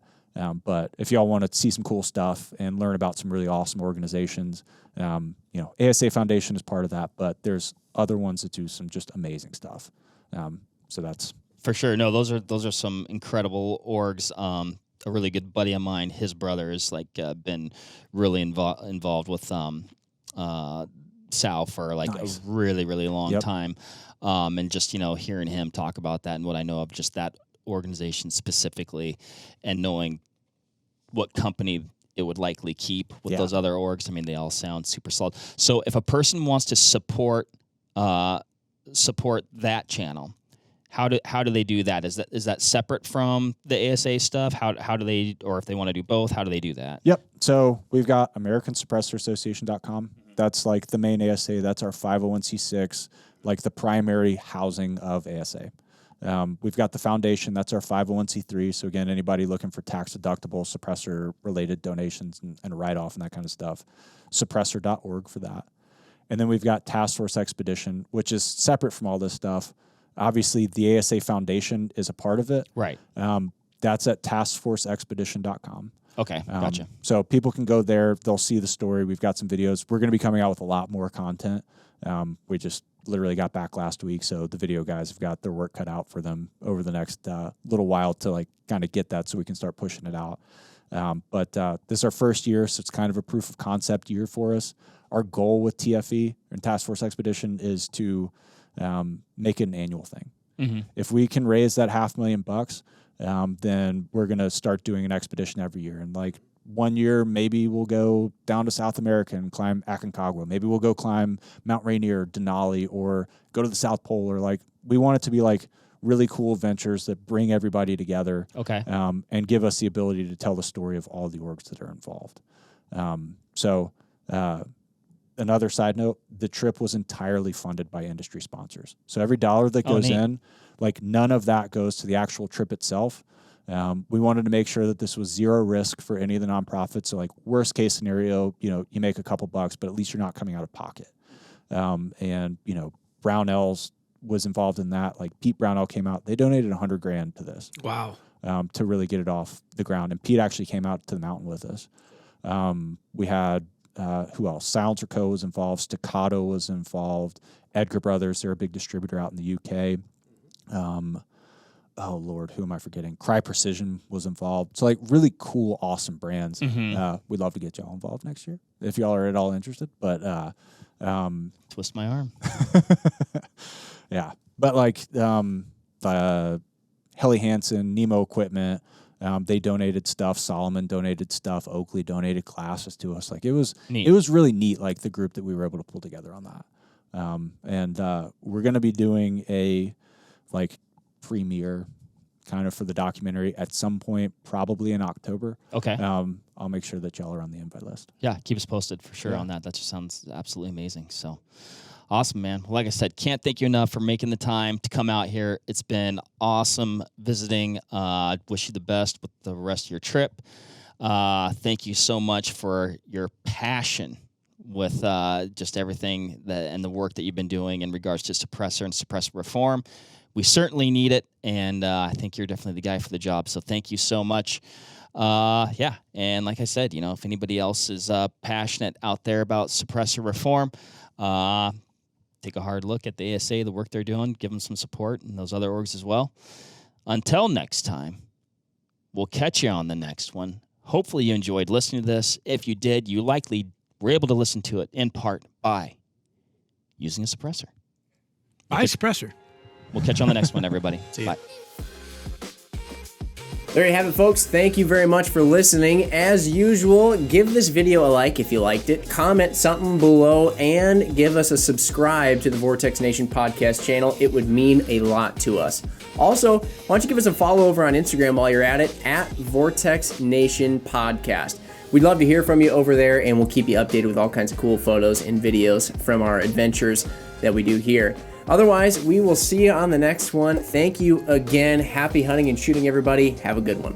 But if y'all want to see some cool stuff and learn about some really awesome organizations, ASA Foundation is part of that, but there's other ones that do some just amazing stuff. So that's for sure. No, those are some incredible orgs. A really good buddy of mine, his brother is been really involved with Sal for nice. A really, really long time. And just, hearing him talk about that and what I know of just that organization specifically and knowing what company it would likely keep with those other orgs. I mean, they all sound super solid. So if a person wants to support that channel, how do they do that? Is that separate from the ASA stuff? How do they, or if they want to do both, how do they do that? Yep. So we've got American Suppressor Association.com. That's like the main ASA. That's our 501c6, like the primary housing of ASA. We've got the foundation. That's our 501c3. So again, anybody looking for tax deductible suppressor-related donations and write-off and that kind of stuff, suppressor.org for that. And then we've got Task Force Expedition, which is separate from all this stuff. Obviously, the ASA Foundation is a part of it. Right. That's at taskforceexpedition.com. Okay, gotcha. So people can go there. They'll see the story. We've got some videos. We're going to be coming out with a lot more content. We just literally got back last week, so the video guys have got their work cut out for them over the next little while to kind of get that so we can start pushing it out. But this is our first year, so it's kind of a proof of concept year for us. Our goal with TFE and Task Force Expedition is to make it an annual thing. Mm-hmm. If we can raise that $500,000, then we're going to start doing an expedition every year. And 1 year, maybe we'll go down to South America and climb Aconcagua. Maybe we'll go climb Mount Rainier, Denali, or go to the South Pole. Or we want it to be really cool adventures that bring everybody together. Okay. And give us the ability to tell the story of all the orgs that are involved. Another side note, the trip was entirely funded by industry sponsors. So every dollar that goes in, none of that goes to the actual trip itself. We wanted to make sure that this was zero risk for any of the nonprofits. So worst case scenario, you make a couple bucks, but at least you're not coming out of pocket. Brownells was involved in that. Pete Brownell came out, they donated $100,000 to this. Wow. To really get it off the ground. And Pete actually came out to the mountain with us. We had, who else? Silencer Co. was involved. Staccato was involved. Edgar Brothers, they're a big distributor out in the UK. Oh, Lord, who am I forgetting? Cry Precision was involved. So, really cool, awesome brands. Mm-hmm. We'd love to get y'all involved next year if y'all are at all interested. But twist my arm. Yeah. But, Helly Hansen, Nemo Equipment, they donated stuff. Solomon donated stuff. Oakley donated classes to us. It was neat. It was really neat, the group that we were able to pull together on that. And we're going to be doing a, premiere kind of for the documentary at some point, probably in October. Okay. I'll make sure that y'all are on the invite list. Yeah, keep us posted for sure on that. That just sounds absolutely amazing. So awesome, man. Well, like I said, can't thank you enough for making the time to come out here. It's been awesome visiting. Wish you the best with the rest of your trip. Thank you so much for your passion with just everything and the work that you've been doing in regards to suppressor and suppressor reform. We certainly need it, and I think you're definitely the guy for the job. So thank you so much. And like I said, if anybody else is passionate out there about suppressor reform, take a hard look at the ASA, the work they're doing, give them some support, and those other orgs as well. Until next time, we'll catch you on the next one. Hopefully you enjoyed listening to this. If you did, you likely were able to listen to it in part by using a suppressor. By suppressor. We'll catch you on the next one, everybody. See ya. Bye. There you have it, folks. Thank you very much for listening. As usual, give this video a like if you liked it, comment something below, and give us a subscribe to the Vortex Nation podcast channel. It would mean a lot to us. Also, why don't you give us a follow over on Instagram while you're at it, at Vortex Nation Podcast. We'd love to hear from you over there, and we'll keep you updated with all kinds of cool photos and videos from our adventures that we do here. Otherwise, we will see you on the next one. Thank you again. Happy hunting and shooting, everybody. Have a good one.